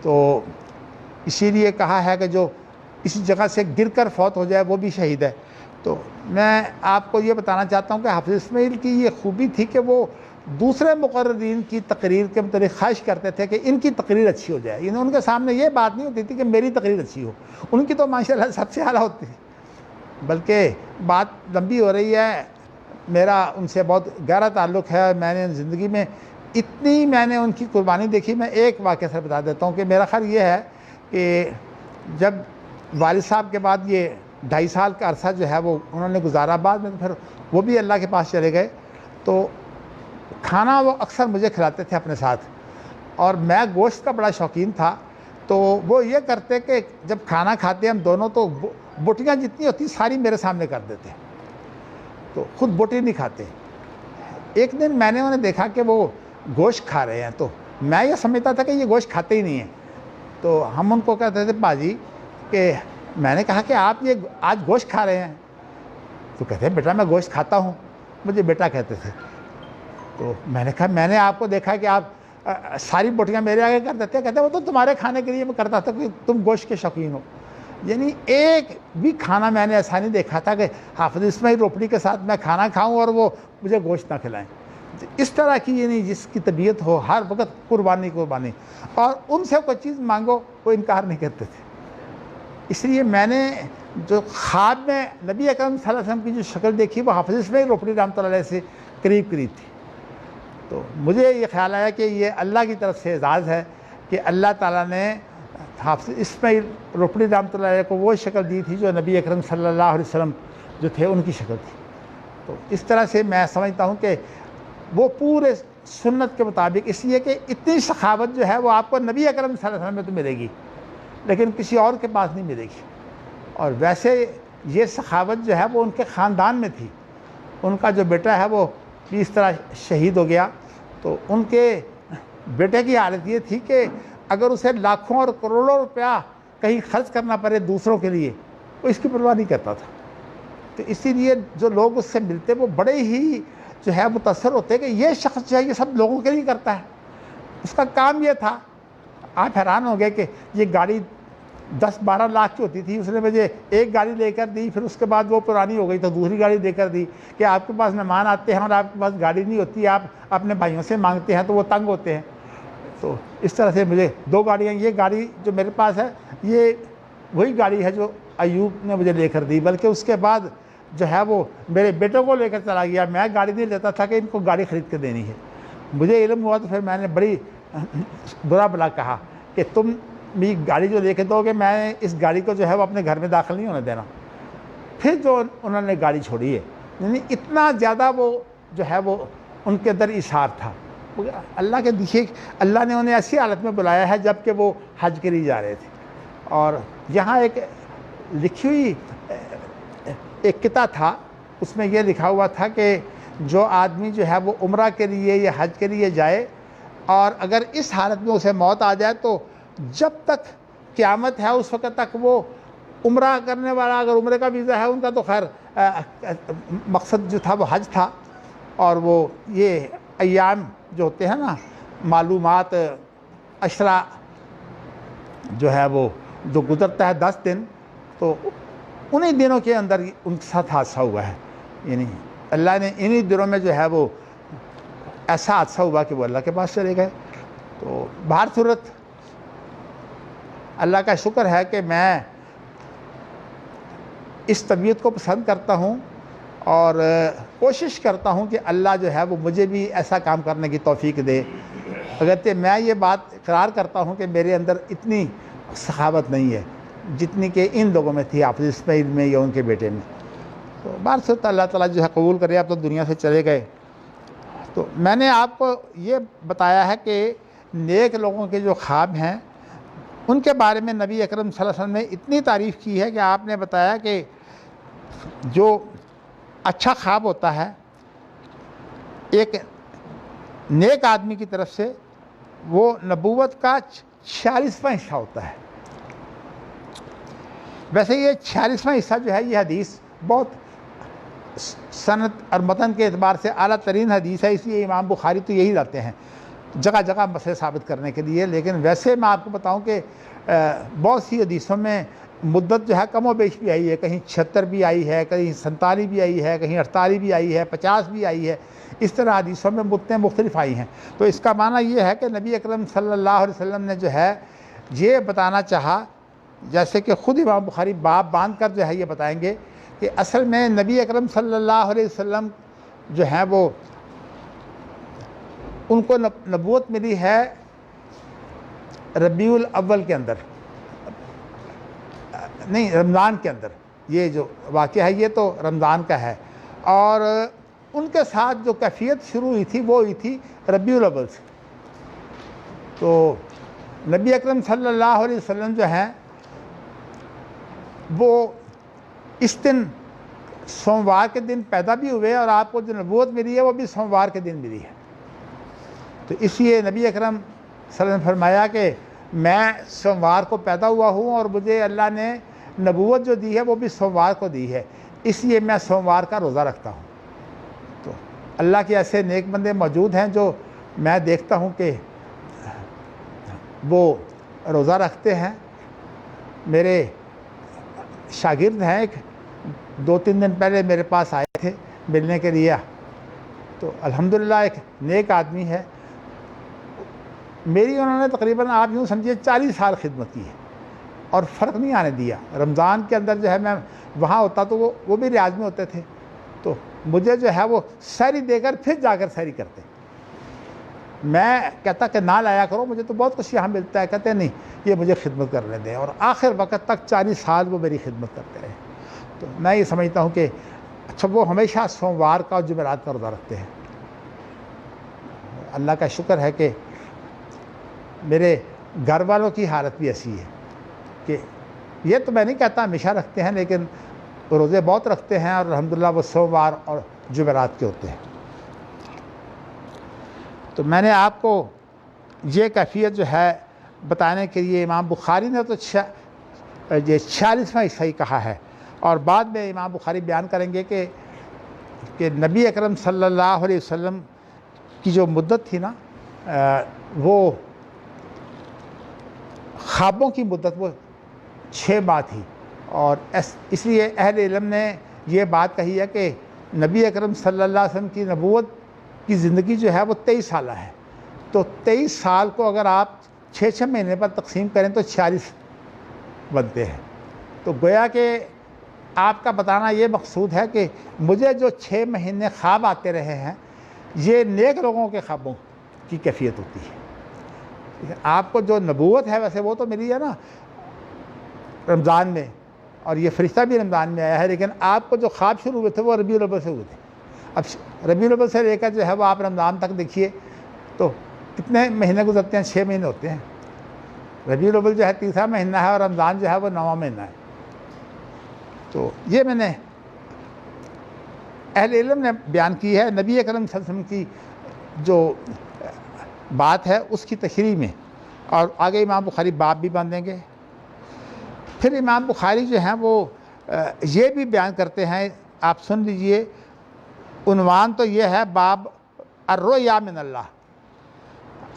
تو اسی لیے کہا ہے کہ جو اسی جگہ سے گر کر فوت ہو جائے وہ بھی شہید ہے. تو میں آپ کو یہ بتانا چاہتا ہوں کہ حافظ اسماعیل کی یہ خوبی تھی کہ وہ دوسرے مقررین کی تقریر کے متعلق خواہش کرتے تھے کہ ان کی تقریر اچھی ہو جائے. یعنی ان کے سامنے یہ بات نہیں ہوتی تھی کہ میری تقریر اچھی ہو، ان کی تو ماشاءاللہ سب سے اعلیٰ ہوتی تھی. بلکہ بات لمبی ہو رہی ہے، میرا ان سے بہت گہرا تعلق ہے. میں نے زندگی میں اتنی میں نے ان کی قربانی دیکھی. میں ایک واقعہ سے بتا دیتا ہوں کہ میرا خیال یہ ہے کہ جب والد صاحب کے بعد یہ 2.5 سال کا عرصہ جو ہے وہ انہوں نے گزارا، بعد میں پھر وہ بھی اللہ کے پاس چلے گئے. تو کھانا وہ اکثر مجھے کھلاتے تھے اپنے ساتھ، اور میں گوشت کا بڑا شوقین تھا. تو وہ یہ کرتے کہ جب کھانا کھاتے ہم دونوں تو بوٹیاں جتنی ہوتی ساری میرے سامنے کر دیتے، تو خود بوٹی نہیں کھاتے. ایک دن میں نے انہیں دیکھا کہ وہ گوشت کھا رہے ہیں، تو میں یہ سمجھتا تھا کہ یہ گوشت کھاتے ہی نہیں ہیں. تو ہم ان کو کہتے تھے باجی، کہ میں نے کہا کہ آپ یہ آج گوشت کھا رہے ہیں؟ تو کہتے ہیں بیٹا میں گوشت کھاتا ہوں. مجھے بیٹا کہتے تھے. تو میں نے کہا میں نے آپ کو دیکھا کہ آپ ساری بوٹیاں میرے آگے کر دیتے. کہتے ہیں وہ تو تمہارے کھانے کے لیے میں کرتا تھا کہ تم گوشت کے شوقین ہو. یعنی ایک بھی کھانا میں نے ایسا نہیں دیکھا تھا کہ حافظ اسماعیل روپڑی کے ساتھ میں کھانا کھاؤں اور وہ مجھے گوشت نہ کھلائیں. اس طرح کی یعنی جس کی طبیعت ہو ہر وقت قربانی، اور ان سے کوئی چیز مانگو وہ انکار نہیں کرتے تھے. اس لیے میں نے جو خواب میں نبی اکرم صلی اللہ علیہ وسلم کی جو شکل دیکھی وہ حافظ اسماعیل روپڑی رحمۃ اللہ علیہ سے قریب تھی. تو مجھے یہ خیال آیا کہ یہ اللہ کی طرف سے اعزاز ہے کہ اللہ تعالیٰ نے حافظ اسماعیل روپڑی رحمۃ اللہ علیہ کو وہ شکل دی تھی جو نبی اکرم صلی اللہ علیہ وسلم جو تھے ان کی شکل تھی. تو اس طرح سے میں سمجھتا ہوں کہ وہ پورے سنت کے مطابق، اس لیے کہ اتنی سخاوت جو ہے وہ آپ کو نبی اکرم صلی اللہ علیہ وسلم میں تو ملے گی لیکن کسی اور کے پاس نہیں ملے گی. اور ویسے یہ سخاوت جو ہے وہ ان کے خاندان میں تھی. ان کا جو بیٹا ہے وہ اس طرح شہید ہو گیا، تو ان کے بیٹے کی حالت یہ تھی کہ اگر اسے لاکھوں اور کروڑوں روپیہ کہیں خرچ کرنا پڑے دوسروں کے لیے، وہ اس کی پرواہ نہیں کرتا تھا. تو اسی لیے جو لوگ اس سے ملتے وہ بڑے ہی جو ہے متاثر ہوتے کہ یہ شخص جو ہے یہ سب لوگوں کے لیے کرتا ہے. اس کا کام یہ تھا. آپ حیران ہو گئے کہ یہ گاڑی 10-12 لاکھ کی ہوتی تھی, اس نے مجھے ایک گاڑی لے کر دی, پھر اس کے بعد وہ پرانی ہو گئی تو دوسری گاڑی دے کر دی کہ آپ کے پاس مہمان آتے ہیں اور آپ کے پاس گاڑی نہیں ہوتی, آپ اپنے بھائیوں سے مانگتے ہیں تو وہ تنگ ہوتے ہیں. تو اس طرح سے مجھے 2 گاڑیاں, یہ گاڑی جو میرے پاس ہے یہ وہی گاڑی ہے جو ایوب نے مجھے لے کر دی, بلکہ اس کے بعد جو ہے وہ میرے بیٹوں کو لے کر چلا گیا. میں گاڑی نہیں لیتا تھا کہ ان کو گاڑی خرید کے دینی ہے. مجھے علم ہوا تو پھر میں نے بڑی برا بلا کہا کہ تم بھی گاڑی جو لے کے دو گے میں اس گاڑی کو جو ہے وہ اپنے گھر میں داخل نہیں ہونے دینا. پھر جو انہوں نے گاڑی چھوڑی ہے, یعنی اتنا زیادہ وہ جو ہے وہ ان کے اندر اثار تھا. اللہ کے دیکھیے اللہ نے انہیں ایسی حالت میں بلایا ہے جب کہ وہ حج کے لیے جا رہے تھے. اور یہاں ایک لکھی ہوئی ایک قطعہ تھا, اس میں یہ لکھا ہوا تھا کہ جو آدمی جو ہے وہ عمرہ کے لیے یا حج کے لیے جائے اور اگر اس حالت میں اسے موت آ جائے تو جب تک قیامت ہے اس وقت تک وہ عمرہ کرنے والا, اگر عمرے کا ویزا ہے ان کا تو خیر مقصد جو تھا وہ حج تھا, اور وہ یہ ایام جو ہوتے ہیں نا معلومات عشرہ جو ہے وہ جو گزرتا ہے 10 دن, تو انہی دنوں کے اندر ان کے ساتھ حادثہ ہوا ہے. یعنی اللہ نے انہی دنوں میں جو ہے وہ ایسا حادثہ ہوا کہ وہ اللہ کے پاس چلے گئے. تو بہر صورت اللہ کا شکر ہے کہ میں اس طبیعت کو پسند کرتا ہوں اور کوشش کرتا ہوں کہ اللہ جو ہے وہ مجھے بھی ایسا کام کرنے کی توفیق دے. اگرچہ میں یہ بات اقرار کرتا ہوں کہ میرے اندر اتنی سخاوت نہیں ہے جتنی کہ ان لوگوں میں تھی, حافظ اسماعیل میں یا ان کے بیٹے میں. تو بہر صورت اللہ تعالیٰ جو ہے قبول کرے. آپ تو دنیا سے چلے گئے. تو میں نے آپ کو یہ بتایا ہے کہ نیک لوگوں کے جو خواب ہیں ان کے بارے میں نبی اکرم صلی اللہ علیہ وسلم نے اتنی تعریف کی ہے کہ آپ نے بتایا کہ جو اچھا خواب ہوتا ہے ایک نیک آدمی کی طرف سے وہ نبوت کا 46واں حصہ ہوتا ہے. ویسے یہ 46واں حصہ جو ہے یہ حدیث بہت سند اور متن کے اعتبار سے اعلیٰ ترین حدیث ہے, اس لیے امام بخاری تو یہی لاتے ہیں جگہ جگہ مسئلے ثابت کرنے کے لیے. لیکن ویسے میں آپ کو بتاؤں کہ بہت سی حدیثوں میں مدت جو ہے کم و بیش بھی آئی ہے, کہیں 76 بھی آئی ہے, کہیں 47 بھی آئی ہے, کہیں 48 بھی آئی ہے, 50 بھی آئی ہے. اس طرح حدیثوں میں مدتیں مختلف آئی ہیں. تو اس کا معنی یہ ہے کہ نبی اکرم صلی اللہ علیہ وسلم نے جو ہے یہ بتانا چاہا, جیسے کہ خود امام بخاری باب باندھ کر جو ہے یہ بتائیں گے کہ اصل میں نبی اکرم صلی اللہ علیہ وسلم جو ہیں وہ ان کو نبوت ملی ہے ربیع الاول کے اندر, نہیں رمضان کے اندر. یہ جو واقعہ ہے یہ تو رمضان کا ہے, اور ان کے ساتھ جو کیفیت شروع ہوئی تھی وہ ہوئی تھی ربیع الاول سے. تو نبی اکرم صلی اللہ علیہ وسلم جو ہیں وہ اس دن سوموار کے دن پیدا بھی ہوئے, اور آپ کو جو نبوت ملی ہے وہ بھی سوموار کے دن ملی ہے. تو اس لیے نبی اکرم صلی اللہ علیہ وسلم نے فرمایا کہ میں سوموار کو پیدا ہوا ہوں اور مجھے اللہ نے نبوت جو دی ہے وہ بھی سوموار کو دی ہے, اس لیے میں سوموار کا روزہ رکھتا ہوں. تو اللہ کے ایسے نیک بندے موجود ہیں جو میں دیکھتا ہوں کہ وہ روزہ رکھتے ہیں. میرے شاگرد ہیں, ایک 2-3 دن پہلے میرے پاس آئے تھے ملنے کے لیے. تو الحمدللہ ایک نیک آدمی ہے. میری انہوں نے تقریباً آپ یوں سمجھیے 40 سال خدمت کی ہے اور فرق نہیں آنے دیا. رمضان کے اندر جو ہے میں وہاں ہوتا تو وہ بھی ریاض میں ہوتے تھے, تو مجھے جو ہے وہ سحری دے کر پھر جا کر سحری کرتے. میں کہتا کہ نہ لایا کرو, مجھے تو بہت کچھ یہاں ملتا ہے. کہتے نہیں یہ مجھے خدمت کرنے دیں, اور آخر وقت تک 40 سال وہ میری خدمت کرتے رہے. تو میں یہ سمجھتا ہوں کہ اچھا وہ ہمیشہ سوموار کا اور جمعرات کا روزہ رکھتے ہیں. اللہ کا شکر ہے کہ میرے گھر والوں کی حالت بھی ایسی ہے کہ یہ تو میں نہیں کہتا ہمیشہ رکھتے ہیں, لیکن روزے بہت رکھتے ہیں, اور الحمدللہ وہ سوموار اور جمعرات کے ہوتے ہیں. تو میں نے آپ کو یہ کیفیت جو ہے بتانے کے لیے امام بخاری نے تو یہ 46واں حصہ ہی کہا ہے, اور بعد میں امام بخاری بیان کریں گے کہ نبی اکرم صلی اللہ علیہ وسلم کی جو مدت تھی نا وہ خوابوں کی مدت وہ 6 ماہ تھی، اور اس لیے اہل علم نے یہ بات کہی ہے کہ نبی اکرم صلی اللہ علیہ وسلم کی نبوت کی زندگی جو ہے وہ 23 سالہ ہے، تو 23 سال کو اگر آپ 6 مہینے پر تقسیم کریں تو 46 بنتے ہیں۔ تو گویا کہ آپ کا بتانا یہ مقصود ہے کہ مجھے جو 6 مہینے خواب آتے رہے ہیں یہ نیک لوگوں کے خوابوں کی کیفیت ہوتی ہے۔ آپ کو جو نبوت ہے ویسے وہ تو ملی ہے نا رمضان میں، اور یہ فرشتہ بھی رمضان میں آیا ہے، لیکن آپ کو جو خواب شروع ہوئے تھے وہ ربیع الاول سے ہوئے تھے۔ اب ربیع الاول سے لے کر جو ہے وہ آپ رمضان تک دیکھیے تو کتنے مہینے گزرتے ہیں؟ 6 مہینے ہوتے ہیں۔ ربیع الاول جو ہے 3واں مہینہ ہے اور رمضان جو ہے وہ 9واں مہینہ ہے۔ تو یہ میں نے اہل علم نے بیان کی ہے نبی اکرم صلی اللہ علیہ وسلم کی جو بات ہے اس کی تشریح میں، اور آگے امام بخاری باب بھی باندھیں گے۔ پھر امام بخاری جو ہیں وہ یہ بھی بیان کرتے ہیں، آپ سن لیجئے، عنوان تو یہ ہے باب الرؤیا من اللہ۔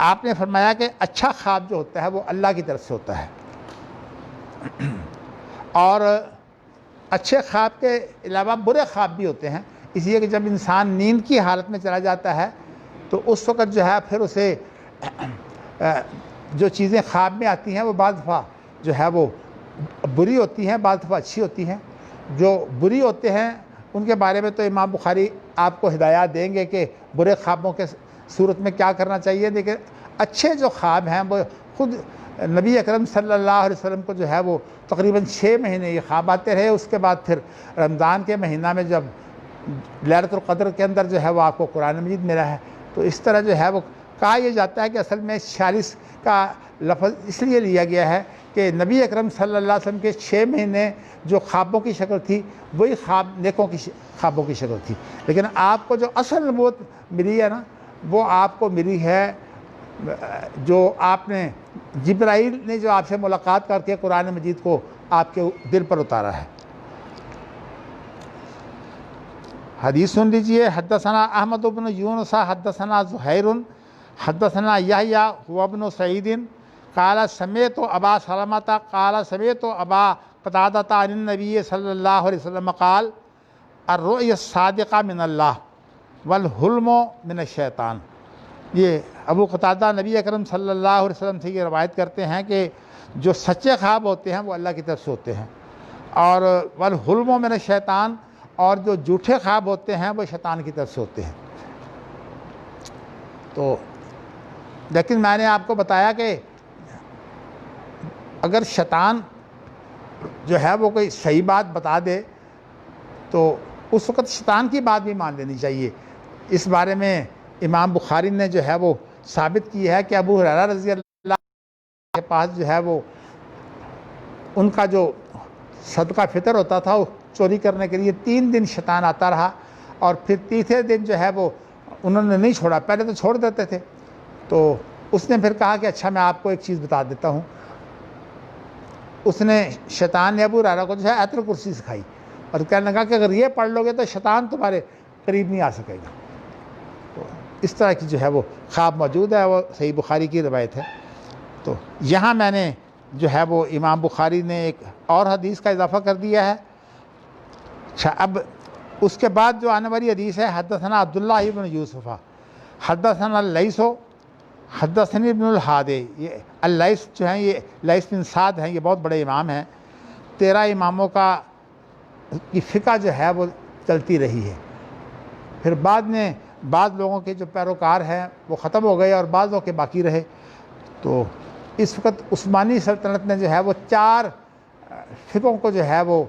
آپ نے فرمایا کہ اچھا خواب جو ہوتا ہے وہ اللہ کی طرف سے ہوتا ہے، اور اچھے خواب کے علاوہ برے خواب بھی ہوتے ہیں، اس لیے کہ جب انسان نیند کی حالت میں چلا جاتا ہے تو اس وقت جو ہے پھر اسے جو چیزیں خواب میں آتی ہیں وہ بعض دفعہ جو ہے وہ بری ہوتی ہیں، بعض دفعہ اچھی ہوتی ہیں۔ جو بری ہوتے ہیں ان کے بارے میں تو امام بخاری آپ کو ہدایات دیں گے کہ برے خوابوں کے صورت میں کیا کرنا چاہیے، لیکن اچھے جو خواب ہیں وہ خود نبی اکرم صلی اللہ علیہ وسلم کو جو ہے وہ تقریباً 6 مہینے یہ خواب آتے رہے۔ اس کے بعد پھر رمضان کے مہینہ میں جب لیلۃ القدر کے اندر جو ہے وہ آپ کو قرآن مجید ملا ہے، تو اس طرح جو ہے وہ کہا یہ جاتا ہے کہ اصل میں 46 کا لفظ اس لیے لیا گیا ہے کہ نبی اکرم صلی اللہ علیہ وسلم کے 6 مہینے جو خوابوں کی شکل تھی وہی خواب نیکوں کی خوابوں کی شکل تھی، لیکن آپ کو جو اصل نبوت ملی ہے نا وہ آپ کو ملی ہے جو آپ نے جبرائیل نے جو آپ سے ملاقات کر کے قرآن مجید کو آپ کے دل پر اتارا ہے۔ حدیث سن لیجئے، حدثنا احمد بن یونس حدثنا زہیر حدثنا یحییٰ هو بن سعید قال سمعت ابا سلمۃ قال سمعت ابا قتادۃ عن النبی صلی اللہ علیہ وسلم قال الرؤیا الصادقہ من اللہ والحلم من الشیطان۔ یہ ابو قتادہ نبی اکرم صلی اللہ علیہ وسلم سے یہ روایت کرتے ہیں کہ جو سچے خواب ہوتے ہیں وہ اللہ کی طرف سے ہوتے ہیں، اور والحلم من الشیطان، اور جو جھوٹے خواب ہوتے ہیں وہ شیطان کی طرف سے ہوتے ہیں۔ تو لیکن میں نے آپ کو بتایا کہ اگر شیطان جو ہے وہ کوئی صحیح بات بتا دے تو اس وقت شیطان کی بات بھی مان لینی چاہیے۔ اس بارے میں امام بخاری نے جو ہے وہ ثابت کی ہے کہ ابو ہریرہ رضی اللہ کے پاس جو ہے وہ ان کا جو صدقہ فطر ہوتا تھا وہ چوری کرنے کے لیے 3 دن شیطان آتا رہا، اور پھر تیسرے دن جو ہے وہ انہوں نے نہیں چھوڑا، پہلے تو چھوڑ دیتے تھے۔ تو اس نے پھر کہا کہ اچھا میں آپ کو ایک چیز بتا دیتا ہوں۔ اس نے شیطان نے ابو ہریرہ کو جو ہے آیت الکرسی سکھائی اور کہنے لگا کہ اگر یہ پڑھ لو گے تو شیطان تمہارے قریب نہیں آ سکے گا۔ تو اس طرح کی جو ہے وہ خواب موجود ہے، وہ صحیح بخاری کی روایت ہے۔ تو یہاں میں نے جو ہے وہ امام بخاری نے ایک اور حدیث کا اضافہ کر دیا ہے۔ اچھا، اب اس کے بعد جو آنے والی حدیث ہے، حدثنا عبداللہ ابن یوسف حدثنا اللیث حدثنی ابن الحادث۔ یہ اللیث جو ہیں یہ لیث بن سعد ہیں، یہ بہت بڑے امام ہیں، 13 اماموں کی فقہ جو ہے وہ چلتی رہی ہے۔ پھر بعد میں بعض لوگوں کے جو پیروکار ہیں وہ ختم ہو گئے اور بعضوں کے باقی رہے۔ تو اس وقت عثمانی سلطنت نے جو ہے وہ 4 فقہوں کو جو ہے وہ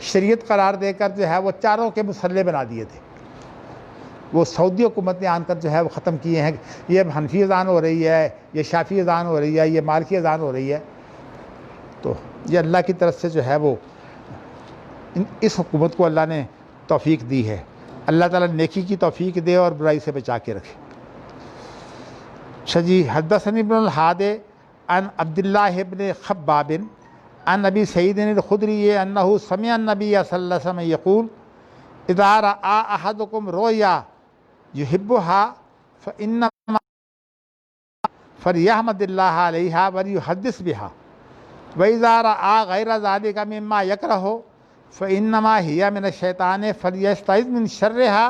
شریعت قرار دے کر جو ہے وہ 4 کے مسلح بنا دیے تھے۔ وہ سعودی حکومت نے آن کر جو ہے وہ ختم کیے ہیں، یہ حنفی اذان ہو رہی ہے، یہ شافعی اذان ہو رہی ہے، یہ مالکی اذان ہو رہی ہے۔ تو یہ اللہ کی طرف سے جو ہے وہ اس حکومت کو اللہ نے توفیق دی ہے۔ اللہ تعالیٰ نیکی کی توفیق دے اور برائی سے بچا کے رکھے۔ اچھا جی، حدثنی ابن الحادث عن عبداللہ ابن خباب عن ابی سعید الخدری انہ سمع النبی صلی اللہ علیہ وسلم یقول اذا رأى احدکم رؤیا یحبها فإنما فلیحمد اللہ علیہا ولیحدث بہا وإذا رأى غیر ذلک مما یکرہ فإنما هي من الشیطان فلیستعذ من شرها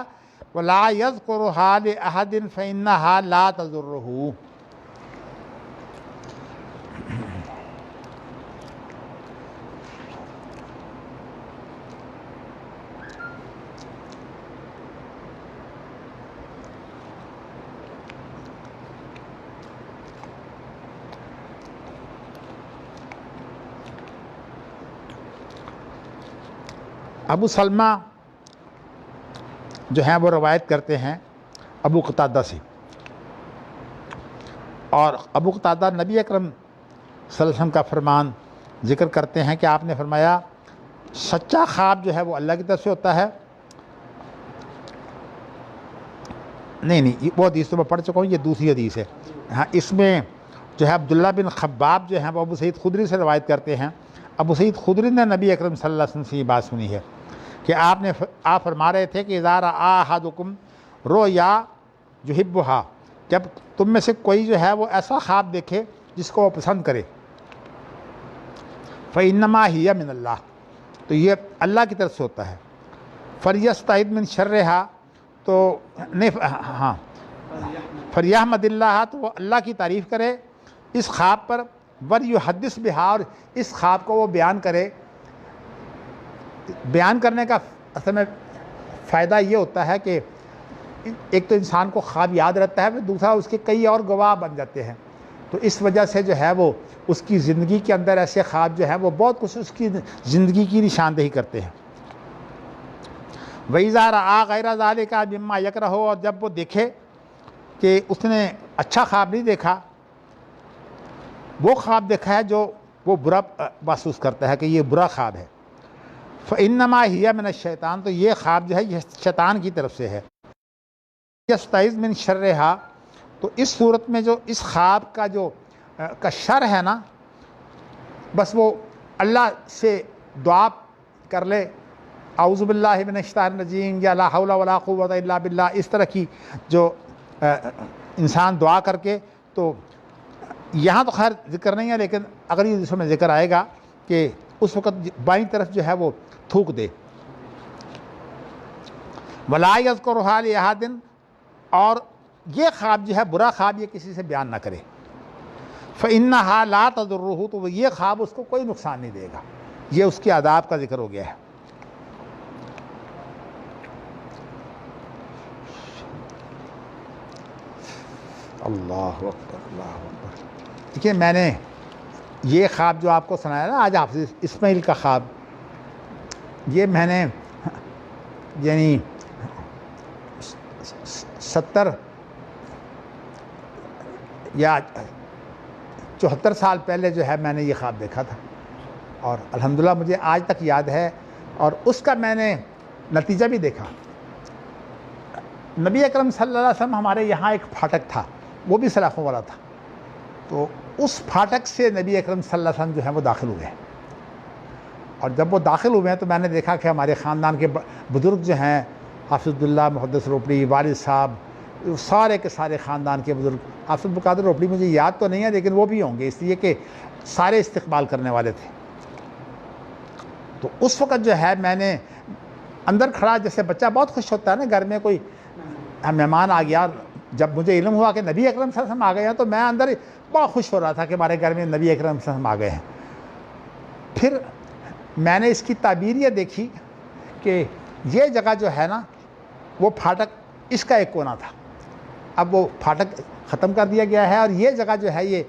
ولا یذکرها لأحد فإنها لا تضره۔ ابو سلمہ جو ہیں وہ روایت کرتے ہیں ابو قتادہ سے، اور ابو قتادہ نبی اکرم صلی اللہ علیہ وسلم کا فرمان ذکر کرتے ہیں کہ آپ نے فرمایا سچا خواب جو ہے وہ اللہ کی طرف سے ہوتا ہے۔ نہیں وہ حدیث تو میں پڑھ چکا ہوں، یہ دوسری حدیث ہے۔ ہاں اس میں جو ہے عبداللہ بن خباب جو ہیں وہ ابو سعید خدری سے روایت کرتے ہیں۔ ابو سعید خدری نے نبی اکرم صلی اللہ علیہ وسلم سے یہ بات سنی ہے کہ آپ فرما رہے تھے کہ اذا رأى احدکم رؤیا یحبها، جب تم میں سے کوئی جو ہے وہ ایسا خواب دیکھے جس کو وہ پسند کرے، فإنما هي من اللہ، تو یہ اللہ کی طرف سے ہوتا ہے۔ فلیستعذ من شرها، تو ہاں فلیحمد اللہ، تو وہ اللہ کی تعریف کرے اس خواب پر، ولیحدث بہا، اور اس خواب کو وہ بیان کرے۔ بیان کرنے کا اصل میں فائدہ یہ ہوتا ہے کہ ایک تو انسان کو خواب یاد رہتا ہے، پھر دوسرا اس کے کئی اور گواہ بن جاتے ہیں، تو اس وجہ سے جو ہے وہ اس کی زندگی کے اندر ایسے خواب جو ہیں وہ بہت کچھ اس کی زندگی کی نشاندہی کرتے ہیں۔ وَإِذَا رَأَى غَيْرَ ذَلِكَ مِمَّا يَكْرَهُ، اور جب وہ دیکھے کہ اس نے اچھا خواب نہیں دیکھا، وہ خواب دیکھا ہے جو وہ برا محسوس کرتا ہے کہ یہ برا خواب ہے، فإنما هي من الشیطان، تو یہ خواب جو ہے یہ شیطان کی طرف سے ہے۔ یستعذ من شرها، تو اس صورت میں جو اس خواب کا شر ہے نا، بس وہ اللہ سے دعا کر لے، اعوذ باللہ من الشیطان الرجیم، یا لا حول ولا قوۃ الا باللہ، اس طرح کی جو انسان دعا کر کے، تو یہاں تو خیر ذکر نہیں ہے لیکن اگلی حدیثوں میں ذکر آئے گا کہ اس وقت بائیں طرف جو ہے وہ تھوک دے۔ ولا یذکرها لأحد، اور یہ خواب جو ہے برا خواب یہ کسی سے بیان نہ کرے۔ فإنها لا تضره، تو یہ خواب اس کو کوئی نقصان نہیں دے گا۔ یہ اس کے آداب کا ذکر ہو گیا ہے۔ اللہ اکبر، اللہ اکبر۔ دیکھیے میں نے یہ خواب جو آپ کو سنایا نا آج حافظ اسماعیل کا خواب، یہ میں نے یعنی 70 یا 74 سال پہلے جو ہے میں نے یہ خواب دیکھا تھا، اور الحمدللہ مجھے آج تک یاد ہے، اور اس کا میں نے نتیجہ بھی دیکھا۔ نبی اکرم صلی اللہ علیہ وسلم ہمارے یہاں ایک پھاٹک تھا، وہ بھی سلاخوں والا تھا، تو اس پھاٹک سے نبی اکرم صلی اللہ علیہ وسلم جو ہے وہ داخل ہوئے، اور جب وہ داخل ہوئے ہیں تو میں نے دیکھا کہ ہمارے خاندان کے بزرگ جو ہیں، حافظ عبداللہ محدث روپڑی، والد صاحب، سارے کے سارے خاندان کے بزرگ، حافظ عبدالقادر روپڑی مجھے یاد تو نہیں ہے لیکن وہ بھی ہوں گے، اس لیے کہ سارے استقبال کرنے والے تھے۔ تو اس وقت جو ہے میں نے اندر کھڑا، جیسے بچہ بہت خوش ہوتا ہے نا گھر میں کوئی مہمان آ گیا، جب مجھے علم ہوا کہ نبی اکرم صلی اللہ علیہ وسلم آ گئے ہیں تو میں اندر بہت خوش ہو رہا تھا کہ ہمارے گھر میں نبی اکرم صلی اللہ علیہ وسلم آ گئے ہیں۔ پھر میں نے اس کی تعبیر یہ دیکھی کہ یہ جگہ جو ہے نا وہ پھاٹک اس کا ایک کونا تھا، اب وہ پھاٹک ختم کر دیا گیا ہے، اور یہ جگہ جو ہے یہ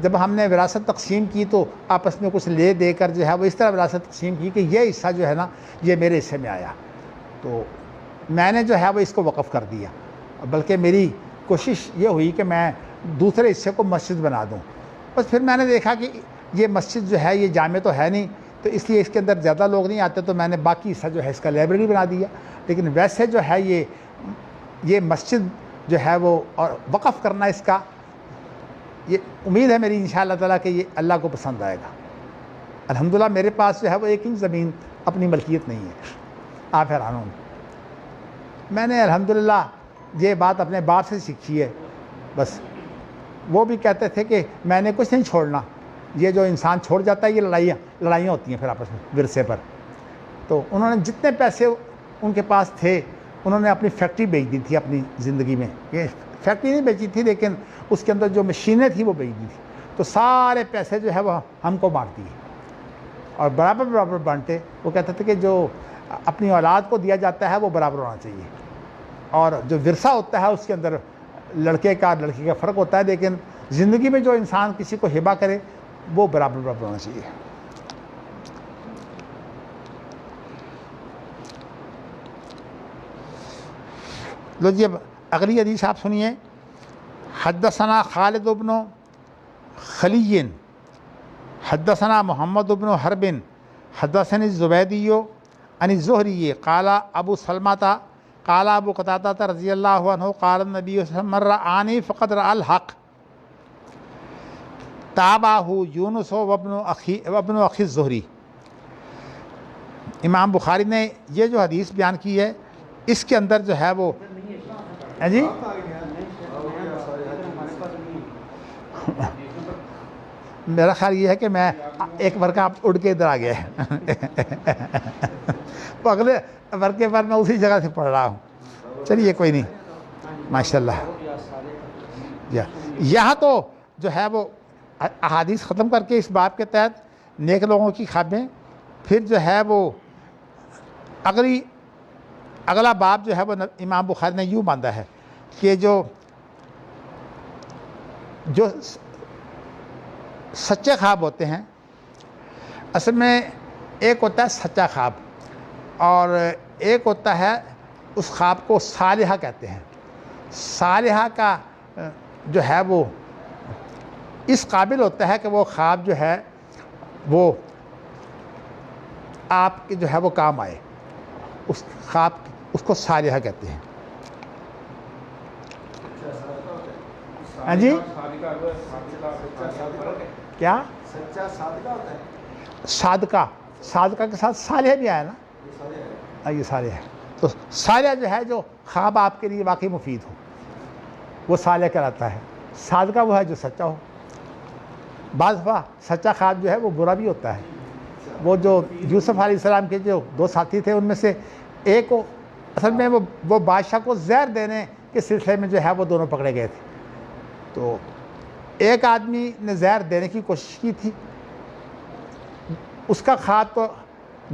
جب ہم نے وراثت تقسیم کی تو آپس میں کچھ لے دے کر جو ہے وہ اس طرح وراثت تقسیم کی کہ یہ حصہ جو ہے نا یہ میرے حصے میں آیا، تو میں نے جو ہے وہ اس کو وقف کر دیا، بلکہ میری کوشش یہ ہوئی کہ میں دوسرے حصے کو مسجد بنا دوں۔ بس پھر میں نے دیکھا کہ یہ مسجد جو ہے یہ جامع تو ہے نہیں، تو اس لیے اس کے اندر زیادہ لوگ نہیں آتے، تو میں نے باقی حصہ جو ہے اس کا لائبریری بنا دیا، لیکن ویسے جو ہے یہ مسجد جو ہے وہ اور وقف کرنا اس کا، یہ امید ہے میری انشاءاللہ تعالیٰ کہ یہ اللہ کو پسند آئے گا۔ الحمدللہ میرے پاس جو ہے وہ 1 انچ زمین اپنی ملکیت نہیں ہے. آپ حیران ہوں. میں نے الحمدللہ یہ بات اپنے باپ سے سیکھی ہے. بس وہ بھی کہتے تھے کہ میں نے کچھ نہیں چھوڑنا، یہ جو انسان چھوڑ جاتا ہے یہ لڑائیاں ہوتی ہیں پھر آپس میں ورثے پر. تو انہوں نے جتنے پیسے ان کے پاس تھے انہوں نے اپنی فیکٹری بیچ دی تھی اپنی زندگی میں. یہ فیکٹری نہیں بیچی تھی لیکن اس کے اندر جو مشینیں تھیں وہ بیچ دی تھی. تو سارے پیسے جو ہے وہ ہم کو بانٹ دیے اور برابر برابر بانٹے. وہ کہتے تھے کہ جو اپنی اولاد کو دیا جاتا ہے وہ برابر ہونا چاہیے، اور جو ورثہ ہوتا ہے اس کے اندر لڑکے کا لڑکی کا فرق ہوتا ہے، لیکن زندگی میں جو انسان کسی کو ہبہ کرے وہ برابر برابر ہونا چاہیے. لو جی اب اگلی حدیث آپ سنیے. حدثنا خالد بن خلی حدثنا محمد بن حرب حدثني الزبیدی عن الزہری قال ابو سلمة قال ابو قتادہ رضی اللہ عنہ قال النبی صلی اللہ علیہ وسلم من رآنی فقد رأى الحق تابعہ یونس وابن اخی الزہری. امام بخاری نے یہ جو حدیث بیان کی ہے اس کے اندر جو ہے وہ جی میرا خیال یہ ہے کہ میں ایک ورقہ اڑ کے ادھر آ گیا ہے تو اگلے ورقے پر میں اسی جگہ سے پڑھ رہا ہوں. چلیے کوئی نہیں، ماشاءاللہ. یہاں تو جو ہے وہ احادیث ختم کر کے اس باب کے تحت نیک لوگوں کی خوابیں، پھر جو ہے وہ اگلا باب جو ہے وہ امام بخاری نے یوں باندھا ہے کہ جو سچے خواب ہوتے ہیں اصل میں ایک ہوتا ہے سچا خواب اور ایک ہوتا ہے اس خواب کو صالحہ کہتے ہیں. صالحہ کا جو ہے وہ اس قابل ہوتا ہے کہ وہ خواب جو ہے وہ آپ کے جو ہے وہ کام آئے. اس خواب اس کو صالحہ کہتے ہیں. ہاں جی کیا صادقہ کے ساتھ صالحہ بھی آیا نا، یہ صالحہ ہے. تو صالحہ جو ہے جو خواب آپ کے لیے واقعی مفید ہو وہ صالحہ کہلاتا ہے. صادقہ وہ ہے جو سچا ہو. بعض دفعہ سچا خواب جو ہے وہ برا بھی ہوتا ہے. وہ جو یوسف علیہ السلام کے جو 2 ساتھی تھے ان میں سے ایک کو اصل میں وہ بادشاہ کو زہر دینے کے سلسلے میں جو ہے وہ دونوں پکڑے گئے تھے. تو ایک آدمی نے زہر دینے کی کوشش کی تھی. اس کا خواب تو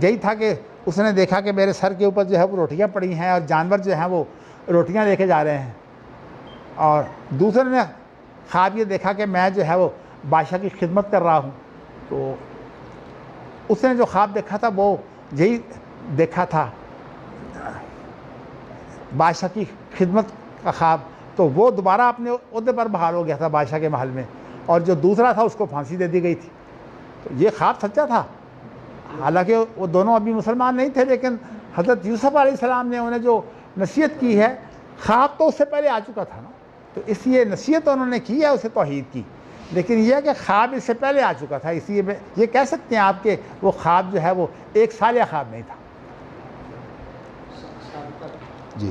یہی تھا کہ اس نے دیکھا کہ میرے سر کے اوپر جو ہے وہ روٹیاں پڑی ہیں اور جانور جو ہیں وہ روٹیاں لے کے جا رہے ہیں. اور دوسرے نے خواب یہ دیکھا کہ میں جو ہے وہ بادشاہ کی خدمت کر رہا ہوں. تو اس نے جو خواب دیکھا تھا وہ یہی دیکھا تھا بادشاہ کی خدمت کا خواب. تو وہ دوبارہ اپنے عہدے پر بحال ہو گیا تھا بادشاہ کے محل میں، اور جو دوسرا تھا اس کو پھانسی دے دی گئی تھی. تو یہ خواب سچا تھا. حالانکہ وہ دونوں ابھی مسلمان نہیں تھے، لیکن حضرت یوسف علیہ السلام نے انہیں جو نصیحت کی ہے خواب تو اس سے پہلے آ چکا تھا نا، تو اس لیے نصیحت انہوں نے کی ہے اسے توحید کی. لیکن یہ کہ خواب اس سے پہلے آ چکا تھا، اس لیے یہ کہہ سکتے ہیں آپ کہ وہ خواب جو ہے وہ ایک صالح خواب نہیں تھا. جی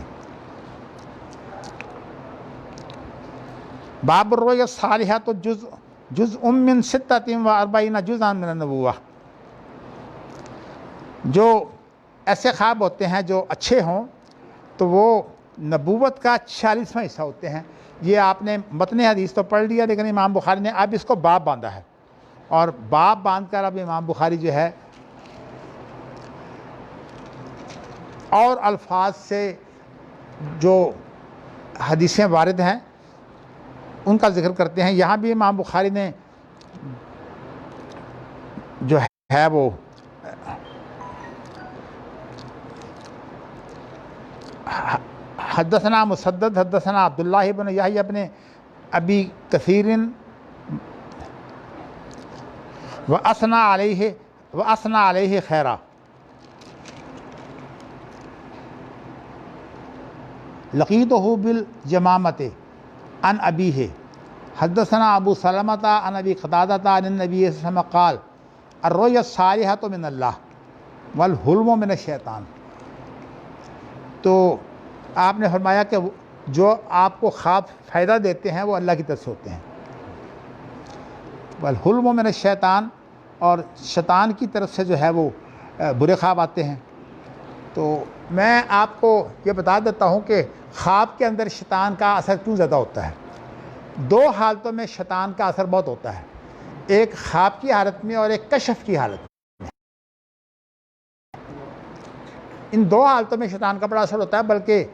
باب الرؤیا الصالحہ تو جزء من 46 جزءا من النبوہ. جو ایسے خواب ہوتے ہیں جو اچھے ہوں تو وہ نبوت کا 46واں حصہ ہوتے ہیں. یہ آپ نے متن حدیث تو پڑھ لیا، لیکن امام بخاری نے اب اس کو باب باندھا ہے، اور باب باندھ کر اب امام بخاری جو ہے اور الفاظ سے جو حدیثیں وارد ہیں ان کا ذکر کرتے ہیں. یہاں بھی امام بخاری نے جو ہے وہ حدثنا مسدد حدثنا عبداللہ بن یحییٰ بن ابی کثیر وَأَثْنَى علیہ خیرا. لقیتہ بالجمامۃ عن ابیہ حدثنا ابو سلمۃ عن ابی قتادۃ عن النبی صلی اللہ علیہ وسلم قال الرؤیا الصالحۃ من اللہ والحلم من الشیطان. تو آپ نے فرمایا کہ جو آپ کو خواب فائدہ دیتے ہیں وہ اللہ کی طرف سے ہوتے ہیں. والحلم من الشیطان، اور شیطان کی طرف سے جو ہے وہ برے خواب آتے ہیں. تو میں آپ کو یہ بتا دیتا ہوں کہ خواب کے اندر شیطان کا اثر کیوں زیادہ ہوتا ہے. دو حالتوں میں شیطان کا اثر بہت ہوتا ہے، ایک خواب کی حالت میں اور ایک کشف کی حالت میں. ان دو حالتوں میں شیطان کا بڑا اثر ہوتا ہے. بلکہ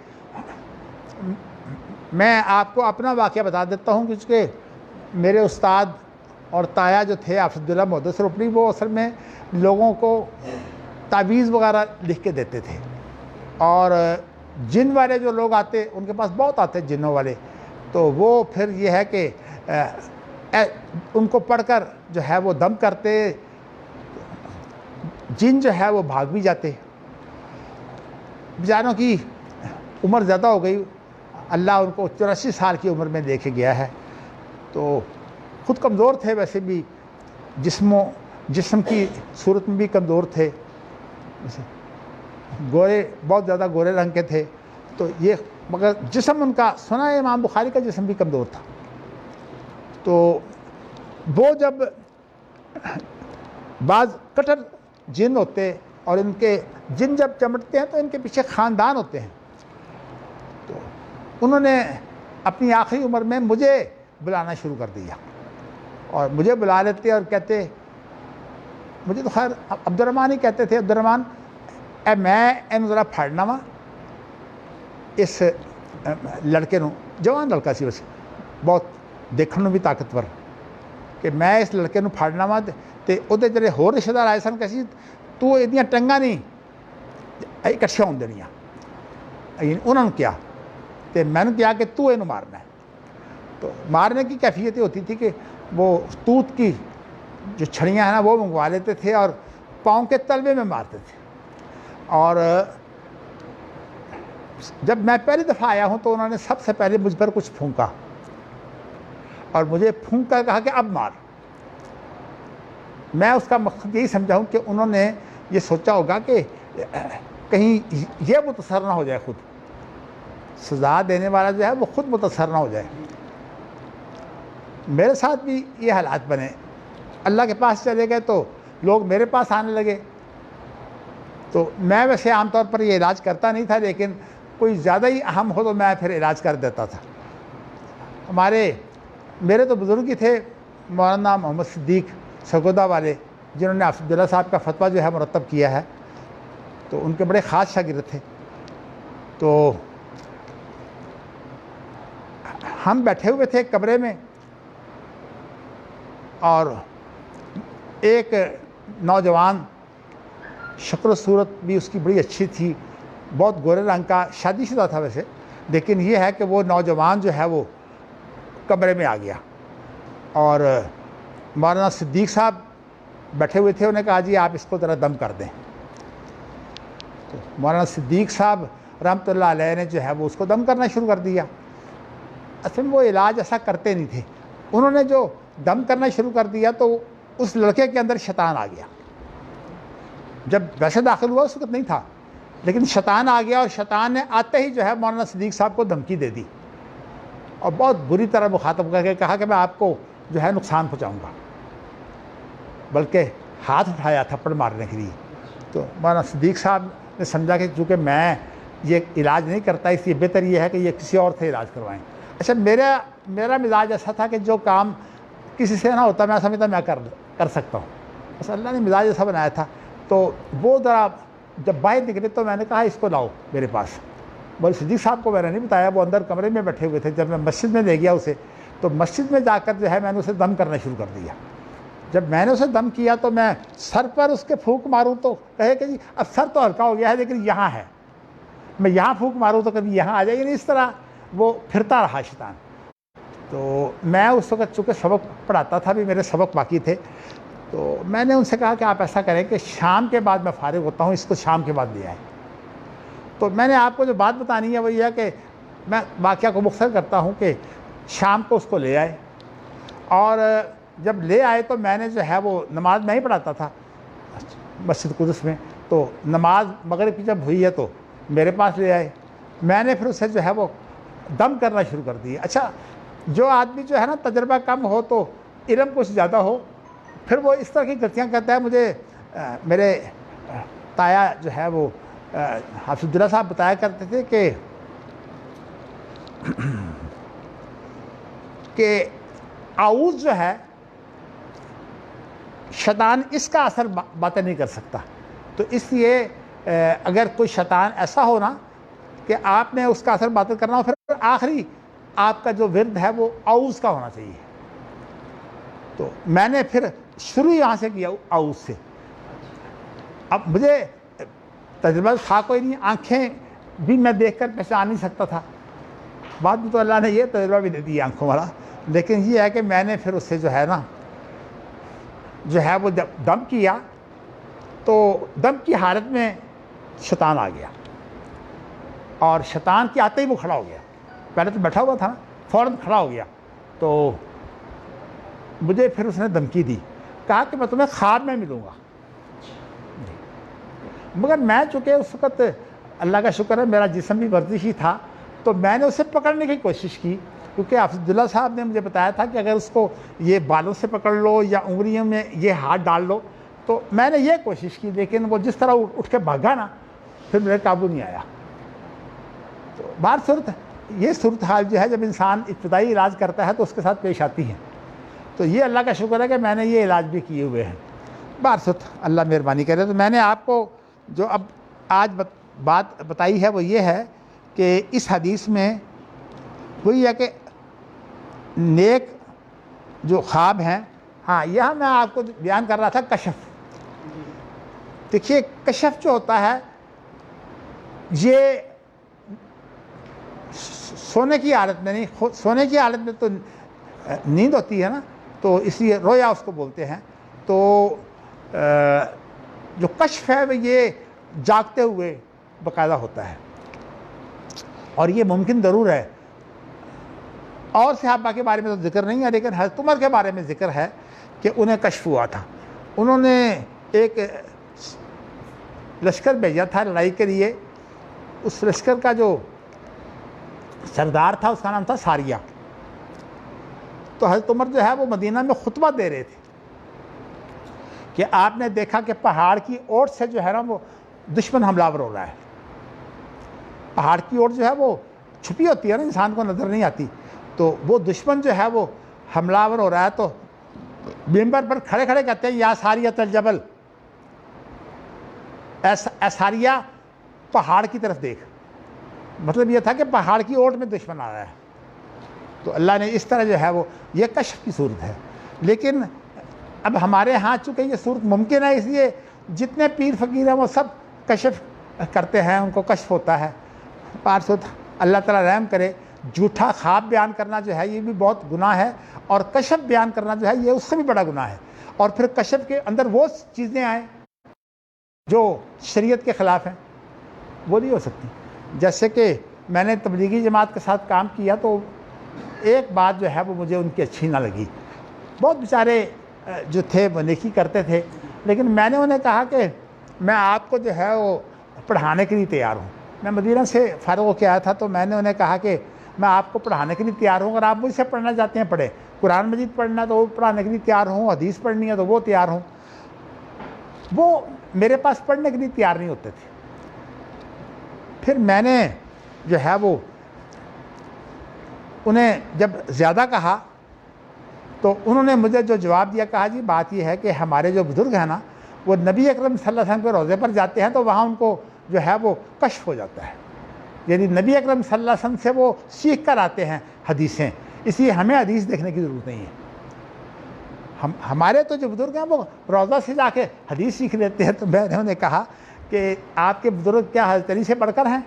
میں آپ کو اپنا واقعہ بتا دیتا ہوں، کیونکہ میرے استاد اور تایا جو تھے حافظ عبداللہ محدث روپڑی، وہ اصل میں لوگوں کو تعویذ وغیرہ لکھ کے دیتے تھے. اور جن والے جو لوگ آتے ان کے پاس بہت آتے جنوں والے، تو وہ پھر یہ ہے کہ ان کو پڑھ کر جو ہے وہ دم کرتے، جن جو ہے وہ بھاگ بھی جاتے. بیچاروں کی عمر زیادہ ہو گئی، اللہ ان کو 84 سال کی عمر میں لے کے گیا ہے. تو خود کمزور تھے، ویسے بھی جسم کی صورت میں بھی کمزور تھے، گورے، بہت زیادہ گورے رنگ کے تھے. تو یہ مگر جسم ان کا، سنا ہے امام بخاری کا جسم بھی کمزور تھا. تو وہ جب بعض کٹر جن ہوتے، اور ان کے جن جب چمٹتے ہیں تو ان کے پیچھے خاندان ہوتے ہیں. تو انہوں نے اپنی آخری عمر میں مجھے بلانا شروع کر دیا، اور مجھے بلا لیتے اور کہتے، مجھے تو خیر عبد الرحمن ہی کہتے تھے، عبد الرحمن اے میں اینو ذرا پھاڑنا وا اس لڑکے نو، جوان لڑکا سی ویسے، بہت دیکھنے بھی طاقتور، کہ میں اس لڑکے نو پھاڑنا وا تے اودے جڑے ہور رشتہ دار آئے سن کہ تو ایڈیاں ٹنگاں نہیں اکٹھیاں ہون دینیاں. انہوں نے کیا تے میں نے کیا کہ تو اینو مارنا ہے. تو مارنے کی کیفیت ہوتی تھی کہ وہ توت کی جو چھڑیاں ہیں نا وہ منگوا لیتے تھے اور پاؤں کے تلوے میں مارتے تھے. اور جب میں پہلی دفعہ آیا ہوں تو انہوں نے سب سے پہلے مجھ پر کچھ پھونکا، اور مجھے پھونک کر کہا کہ اب مار. میں اس کا مقصد یہی سمجھا ہوں کہ انہوں نے یہ سوچا ہوگا کہ کہیں یہ متاثر نہ ہو جائے، خود سزا دینے والا جو ہے وہ خود متاثر نہ ہو جائے. میرے ساتھ بھی یہ حالات بنے. اللہ کے پاس چلے گئے تو لوگ میرے پاس آنے لگے. تو میں ویسے عام طور پر یہ علاج کرتا نہیں تھا، لیکن کوئی زیادہ ہی اہم ہو تو میں پھر علاج کر دیتا تھا. میرے تو بزرگ ہی تھے، مولانا محمد صدیق سرگودا والے، جنہوں نے حافظ عبداللہ صاحب کا فتویٰ جو ہے مرتب کیا ہے. تو ان کے بڑے خاص شاگرد تھے. تو ہم بیٹھے ہوئے تھے کمرے میں، اور ایک نوجوان، شکل و صورت بھی اس کی بڑی اچھی تھی، بہت گورے رنگ کا، شادی شدہ تھا ویسے، لیکن یہ ہے کہ وہ نوجوان جو ہے وہ کمرے میں آ گیا. اور مولانا صدیق صاحب بیٹھے ہوئے تھے، انہوں نے کہا جی آپ اس کو ذرا دم کر دیں. تو مولانا صدیق صاحب رحمۃ اللہ علیہ نے جو ہے وہ اس کو دم کرنا شروع کر دیا. اصل میں وہ علاج ایسا کرتے نہیں تھے. انہوں نے جو دم کرنا شروع کر دیا تو اس لڑکے کے اندر شیطان آ گیا. جب ویسے داخل ہوا اس وقت نہیں تھا، لیکن شیطان آ گیا، اور شیطان نے آتے ہی جو ہے مولانا صدیق صاحب کو دھمکی دے دی، اور بہت بری طرح مخاطب کر کے کہا کہ میں آپ کو جو ہے نقصان پہنچاؤں گا، بلکہ ہاتھ اٹھایا تھپڑ مارنے کے لیے. تو مولانا صدیق صاحب نے سمجھا کہ چونکہ میں یہ علاج نہیں کرتا، اس لیے بہتر یہ ہے کہ یہ کسی اور سے علاج کروائیں. اچھا میرا مزاج ایسا تھا کہ جو کام کسی سے نہ ہوتا میں سمجھتا میں کر سکتا ہوں. بس اللہ نے مزاج ایسا بنایا تھا. تو وہ ذرا جب باہر نکلے تو میں نے کہا اس کو لاؤ میرے پاس. بولے صدیق صاحب کو میں نے نہیں بتایا، وہ اندر کمرے میں بیٹھے ہوئے تھے. جب میں مسجد میں لے گیا اسے، تو مسجد میں جا کر جو ہے میں نے اسے دم کرنا شروع کر دیا. جب میں نے اسے دم کیا تو میں سر پر اس کے پھونک ماروں تو کہے کہ جی اب سر تو ہلکا ہو گیا ہے لیکن یہاں ہے، میں یہاں پھونک ماروں تو کبھی یہاں آ جائے. یعنی اس طرح وہ پھرتا رہا شیطان. تو میں اس وقت چونکہ سبق پڑھاتا تھا، بھی میرے سبق باقی تھے، تو میں نے ان سے کہا کہ آپ ایسا کریں کہ شام کے بعد میں فارغ ہوتا ہوں، اس کو شام کے بعد لے آئیں. تو میں نے آپ کو جو بات بتانی ہے وہ یہ ہے کہ میں واقعہ کو مختصر کرتا ہوں کہ شام کو اس کو لے آئے، اور جب لے آئے تو میں نے جو ہے وہ نماز میں ہی پڑھاتا تھا مسجد قدس میں، تو نماز مغرب کی جب ہوئی ہے تو میرے پاس لے آئے، میں نے پھر اسے جو ہے وہ دم کرنا شروع کر دیا۔ اچھا، جو آدمی جو ہے نا تجربہ کم ہو تو علم کچھ زیادہ ہو، پھر وہ اس طرح کی غلطیاں کرتا ہے۔ مجھے میرے تایا جو ہے وہ حافظ عبداللہ صاحب بتایا کرتے تھے کہ اعوذ جو ہے شیطان اس کا اثر باتیں نہیں کر سکتا، تو اس لیے اگر کوئی شیطان ایسا ہو نا کہ آپ نے اس کا اثر باطل کرنا ہو، پھر آخری آپ کا جو ورد ہے وہ اعوذ کا ہونا چاہیے۔ تو میں نے پھر شروع یہاں سے کیا اعوذ سے۔ اب مجھے تجربہ تھا کوئی نہیں، آنکھیں بھی میں دیکھ کر پہچان نہیں سکتا تھا، بعد میں تو اللہ نے یہ تجربہ بھی دے دیا آنکھوں والا، لیکن یہ ہے کہ میں نے پھر اس سے جو ہے نا جو ہے وہ جب دم کیا تو دم کی حالت میں شیطان آ گیا، اور شیطان کے آتے ہی وہ کھڑا ہو گیا، پہلے تو بیٹھا ہوا تھا، فوراً کھڑا ہو گیا۔ تو مجھے پھر اس نے دھمکی دی، کہا کہ میں تمہیں خواب میں ملوں گا، مگر میں چونکہ اس وقت اللہ کا شکر ہے میرا جسم بھی ورزشی تھا، تو میں نے اسے پکڑنے کی کوشش کی، کیونکہ حافظ عبداللہ صاحب نے مجھے بتایا تھا کہ اگر اس کو یہ بالوں سے پکڑ لو یا انگلیوں میں یہ ہاتھ ڈال لو، تو میں نے یہ کوشش کی، لیکن وہ جس طرح اٹھ کے بھاگا نا پھر میرے قابو نہیں آیا۔ تو بہر صورت یہ صورتحال جو ہے جب انسان ابتدائی علاج کرتا ہے تو اس کے ساتھ پیش آتی ہے، تو یہ اللہ کا شکر ہے کہ میں نے یہ علاج بھی کیے ہوئے ہیں۔ بہر صورت اللہ مہربانی کرے۔ تو میں نے آپ کو جو اب آج بات بتائی ہے وہ یہ ہے کہ اس حدیث میں وہی ہے کہ نیک جو خواب ہیں، ہاں یہاں میں آپ کو بیان کر رہا تھا کشف۔ دیکھیے کشف جو ہوتا ہے یہ سونے کی حالت میں نہیں، سونے کی حالت میں تو نیند ہوتی ہے نا، تو اس لیے رویا اس کو بولتے ہیں۔ تو جو کشف ہے وہ یہ جاگتے ہوئے باقاعدہ ہوتا ہے، اور یہ ممکن ضرور ہے۔ اور صحابہ کے بارے میں تو ذکر نہیں ہے، لیکن حضرت عمر کے بارے میں ذکر ہے کہ انہیں کشف ہوا تھا۔ انہوں نے ایک لشکر بھیجا تھا لڑائی کے لیے، اس لشکر کا جو سردار تھا اس کا نام تھا ساریہ۔ تو حضرت عمر جو ہے وہ مدینہ میں خطبہ دے رہے تھے کہ آپ نے دیکھا کہ پہاڑ کی اوٹ سے جو ہے نا وہ دشمن حملہ آور ہو رہا ہے۔ پہاڑ کی اوٹ جو ہے وہ چھپی ہوتی ہے نا، انسان کو نظر نہیں آتی، تو وہ دشمن جو ہے وہ حملہ آور ہو رہا ہے۔ تو ممبر پر کھڑے کھڑے کہتے ہیں یا ساریۃ الجبل، اے ساریہ پہاڑ کی طرف دیکھ، مطلب یہ تھا کہ پہاڑ کی اوٹ میں دشمن آ رہا ہے۔ تو اللہ نے اس طرح جو ہے وہ یہ کشف کی صورت ہے۔ لیکن اب ہمارے ہاں چونکہ یہ صورت ممکن ہے، اس لیے جتنے پیر فقیر ہیں وہ سب کشف کرتے ہیں، ان کو کشف ہوتا ہے۔ پارسوت اللہ تعالیٰ رحم کرے، جھوٹا خواب بیان کرنا جو ہے یہ بھی بہت گناہ ہے، اور کشف بیان کرنا جو ہے یہ اس سے بھی بڑا گناہ ہے۔ اور پھر کشف کے اندر وہ چیزیں آئیں جو شریعت کے خلاف ہیں، وہ نہیں ہو سکتی۔ جیسے کہ میں نے تبلیغی جماعت کے ساتھ کام کیا تو ایک بات جو ہے وہ مجھے ان کی اچھی نہ لگی۔ بہت بیچارے جو تھے وہ نیکی کرتے تھے، لیکن میں نے انہیں کہا کہ میں آپ کو جو ہے وہ پڑھانے کے لیے تیار ہوں۔ میں مدینہ سے فارغ ہو کے آیا تھا، تو میں نے انہیں کہا کہ میں آپ کو پڑھانے کے لیے تیار ہوں، اگر آپ مجھ سے پڑھنا چاہتے ہیں پڑھیں، قرآن مجید پڑھنا ہے تو وہ پڑھانے کے لیے تیار ہوں، حدیث پڑھنی ہے تو وہ تیار ہوں۔ وہ میرے پاس پڑھنے کے لیے تیار نہیں ہوتے تھے۔ پھر میں نے جو ہے وہ انہیں جب زیادہ کہا تو انہوں نے مجھے جو جواب دیا، کہا جی بات یہ ہے کہ ہمارے جو بزرگ ہیں نا وہ نبی اکرم صلی اللہ علیہ وسلم کے روضے پر جاتے ہیں تو وہاں ان کو جو ہے وہ کشف ہو جاتا ہے، یعنی نبی اکرم صلی اللہ علیہ وسلم سے وہ سیکھ کر آتے ہیں حدیثیں، اس لیے ہمیں حدیث دیکھنے کی ضرورت نہیں ہے۔ ہمارے تو جو بزرگ ہیں وہ روضہ سے جا کے حدیث سیکھ لیتے ہیں۔ تو میں نے انہیں کہا کہ آپ کے بزرگ کیا حضرت علی سے پڑھ کر ہیں؟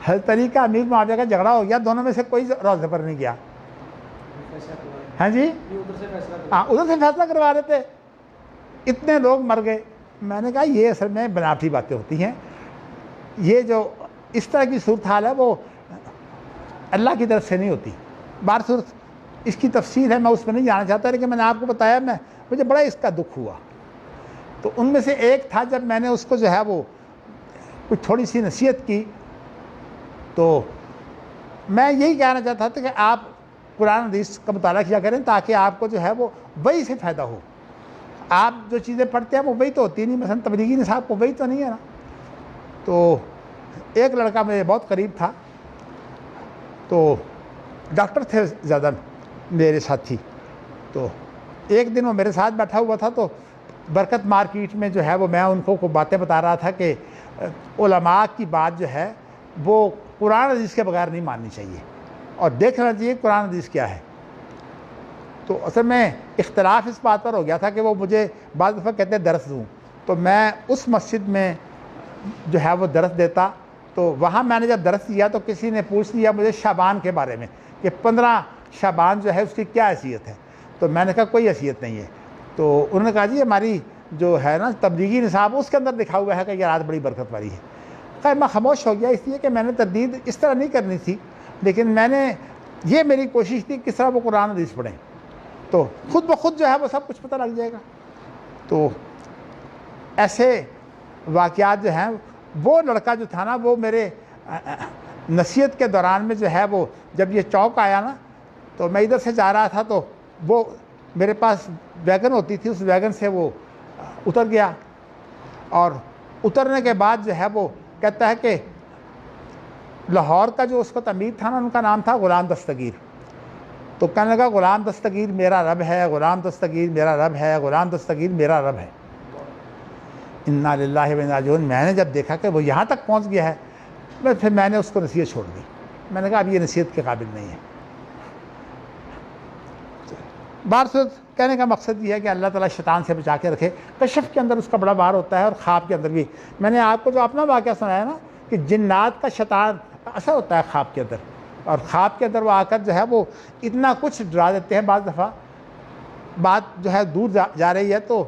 حضرت علی کا امیر معاویہ کا جھگڑا ہو گیا، دونوں میں سے کوئی روضے پر نہیں گیا۔ ہاں جی، ہاں ادھر سے فیصلہ کروا رہے تھے، اتنے لوگ مر گئے۔ میں نے کہا یہ اصل میں بناوٹی باتیں ہوتی ہیں، یہ جو اس طرح کی صورتحال ہے وہ اللہ کی طرف سے نہیں ہوتی۔ بہر صورت اس کی تفصیل ہے، میں اس میں نہیں جانا چاہتا، لیکن میں نے آپ کو بتایا مجھے بڑا اس کا دکھ ہوا۔ تو ان میں سے ایک تھا، جب میں نے اس کو جو ہے وہ کچھ تھوڑی سی نصیحت کی، تو میں یہی کہنا چاہتا تھا کہ آپ قرآن حدیث کا مطالعہ کیا کریں تاکہ آپ کو جو ہے وہ وہی سے فائدہ ہو۔ آپ جو چیزیں پڑھتے ہیں وہ وہی تو ہوتی نہیں، مثلا تبلیغی نصاب کو وہی تو نہیں ہے نا۔ تو ایک لڑکا میرے بہت قریب تھا، تو ڈاکٹر تھے زیادہ میرے ساتھی، تو ایک دن وہ میرے ساتھ بیٹھا ہوا تھا، تو برکت مارکیٹ میں جو ہے وہ میں ان کو باتیں بتا رہا تھا کہ علماء کی بات جو ہے وہ قرآن حدیث کے بغیر نہیں ماننی چاہیے، اور دیکھنا چاہیے قرآن حدیث کیا ہے۔ تو اصل میں اختلاف اس بات پر ہو گیا تھا کہ وہ مجھے بعض دفعہ کہتے ہیں درس دوں، تو میں اس مسجد میں جو ہے وہ درس دیتا، تو وہاں میں نے جب درس دیا تو کسی نے پوچھ لیا مجھے شعبان کے بارے میں کہ 15 شعبان جو ہے اس کی کیا حیثیت ہے، تو میں نے کہا کوئی حیثیت نہیں ہے۔ تو انہوں نے کہا جی ہماری جو ہے نا تبلیغی نصاب اس کے اندر لکھا ہوا ہے کہ یہ رات بڑی برکت والی ہے۔ خیر میں خاموش ہو گیا، اس لیے کہ میں نے تردید اس طرح نہیں کرنی تھی، لیکن میں نے یہ میری کوشش تھی کس طرح وہ قرآن حدیث پڑھیں، تو خود بخود جو ہے وہ سب کچھ پتہ لگ جائے گا۔ تو ایسے واقعات جو ہیں، وہ لڑکا جو تھا نا وہ میرے نصیحت کے دوران میں جو ہے وہ جب یہ چوک آیا نا، تو میں ادھر سے جا رہا تھا، تو وہ میرے پاس ویگن ہوتی تھی، اس ویگن سے وہ اتر گیا، اور اترنے کے بعد جو ہے وہ کہتا ہے کہ لاہور کا جو اس کو تعمیر تھا نا، ان کا نام تھا غلام دستگیر، تو کہنے لگا غلام دستگیر میرا رب ہے، غلام دستگیر میرا رب ہے، غلام دستگیر میرا رب ہے۔ انا للہ و انا الیہ راجعون۔ میں نے جب دیکھا کہ وہ یہاں تک پہنچ گیا ہے، پھر میں نے اس کو نصیحت چھوڑ دی، میں نے کہا اب یہ نصیحت کے قابل نہیں ہے۔ بار صورت کہنے کا مقصد یہ ہے کہ اللہ تعالیٰ شیطان سے بچا کے رکھے۔ کشف کے اندر اس کا بڑا بار ہوتا ہے، اور خواب کے اندر بھی۔ میں نے آپ کو جو اپنا واقعہ سنایا نا کہ جنات کا شیطان اثر ہوتا ہے خواب کے اندر، اور خواب کے اندر وہ آ کر جو ہے وہ اتنا کچھ ڈرا دیتے ہیں، بعض دفعہ بات جو ہے دور جا رہی ہے، تو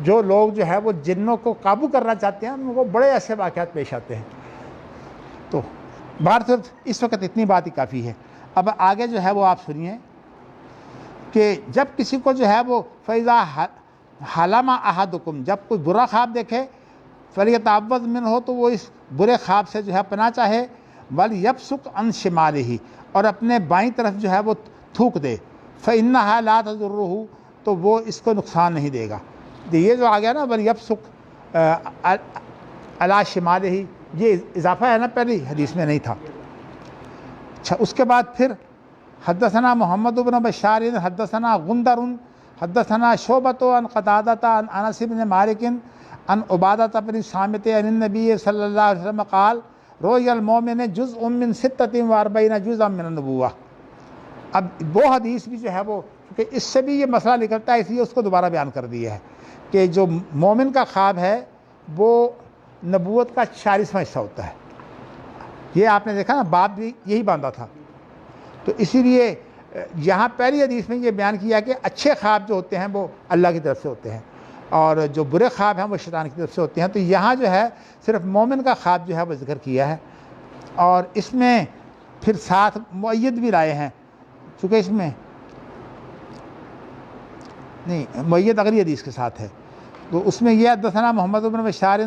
جو لوگ جو ہے وہ جنوں کو قابو کرنا چاہتے ہیں ان کو بڑے ایسے واقعات پیش آتے ہیں۔ تو بہر صورت اس وقت اتنی بات ہی کافی ہے۔ اب آگے جو ہے وہ آپ سنیے کہ جب کسی کو جو ہے وہ فَإِذَا حَلَمَ أَحَدُكُمْ، جب کوئی برا خواب دیکھے، فَلْيَتَعَوَّذْ مِنْهُ، ہو تو وہ اس برے خواب سے جو ہے پناہ چاہے، وَلْيَبْصُقْ عَنْ شِمَالِهِ، اور اپنے بائیں طرف جو ہے وہ تھوک دے، فَإِنَّهَا لَا تَضُرُّهُ، تو وہ اس کو نقصان نہیں دے گا۔ یہ جو آ گیا نا وَلْيَبْصُقْ عَلَىٰ شِمَالِهِ، یہ اضافہ ہے نا، پہلی حدیث میں نہیں تھا۔ اچھا، اس کے بعد پھر حدثنا محمد بن بشار حدثنا غندر حدثنا شعبۃ عن قتادۃ عن انس بن مالک عن عبادۃ بن صامت عن النبی صلی اللہ علیہ وسلم قال رؤیا المؤمن جزء من 46 جزءا من النبوۃ۔ اب وہ حدیث بھی جو ہے وہ، کیونکہ اس سے بھی یہ مسئلہ نکلتا ہے، اس لیے اس کو دوبارہ بیان کر دیا ہے کہ جو مومن کا خواب ہے وہ نبوت کا 40واں حصہ ہوتا ہے۔ یہ آپ نے دیکھا نا، باب بھی یہی باندھا تھا۔ تو اسی لیے یہاں پہلی حدیث میں یہ بیان کیا کہ اچھے خواب جو ہوتے ہیں وہ اللہ کی طرف سے ہوتے ہیں، اور جو برے خواب ہیں وہ شیطان کی طرف سے ہوتے ہیں۔ تو یہاں جو ہے صرف مومن کا خواب جو ہے وہ ذکر کیا ہے، اور اس میں پھر ساتھ مؤید بھی لائے ہیں، چونکہ اس میں نہیں مؤید اگلی حدیث کے ساتھ ہے۔ تو اس میں یہ حدثنا محمد بن بشار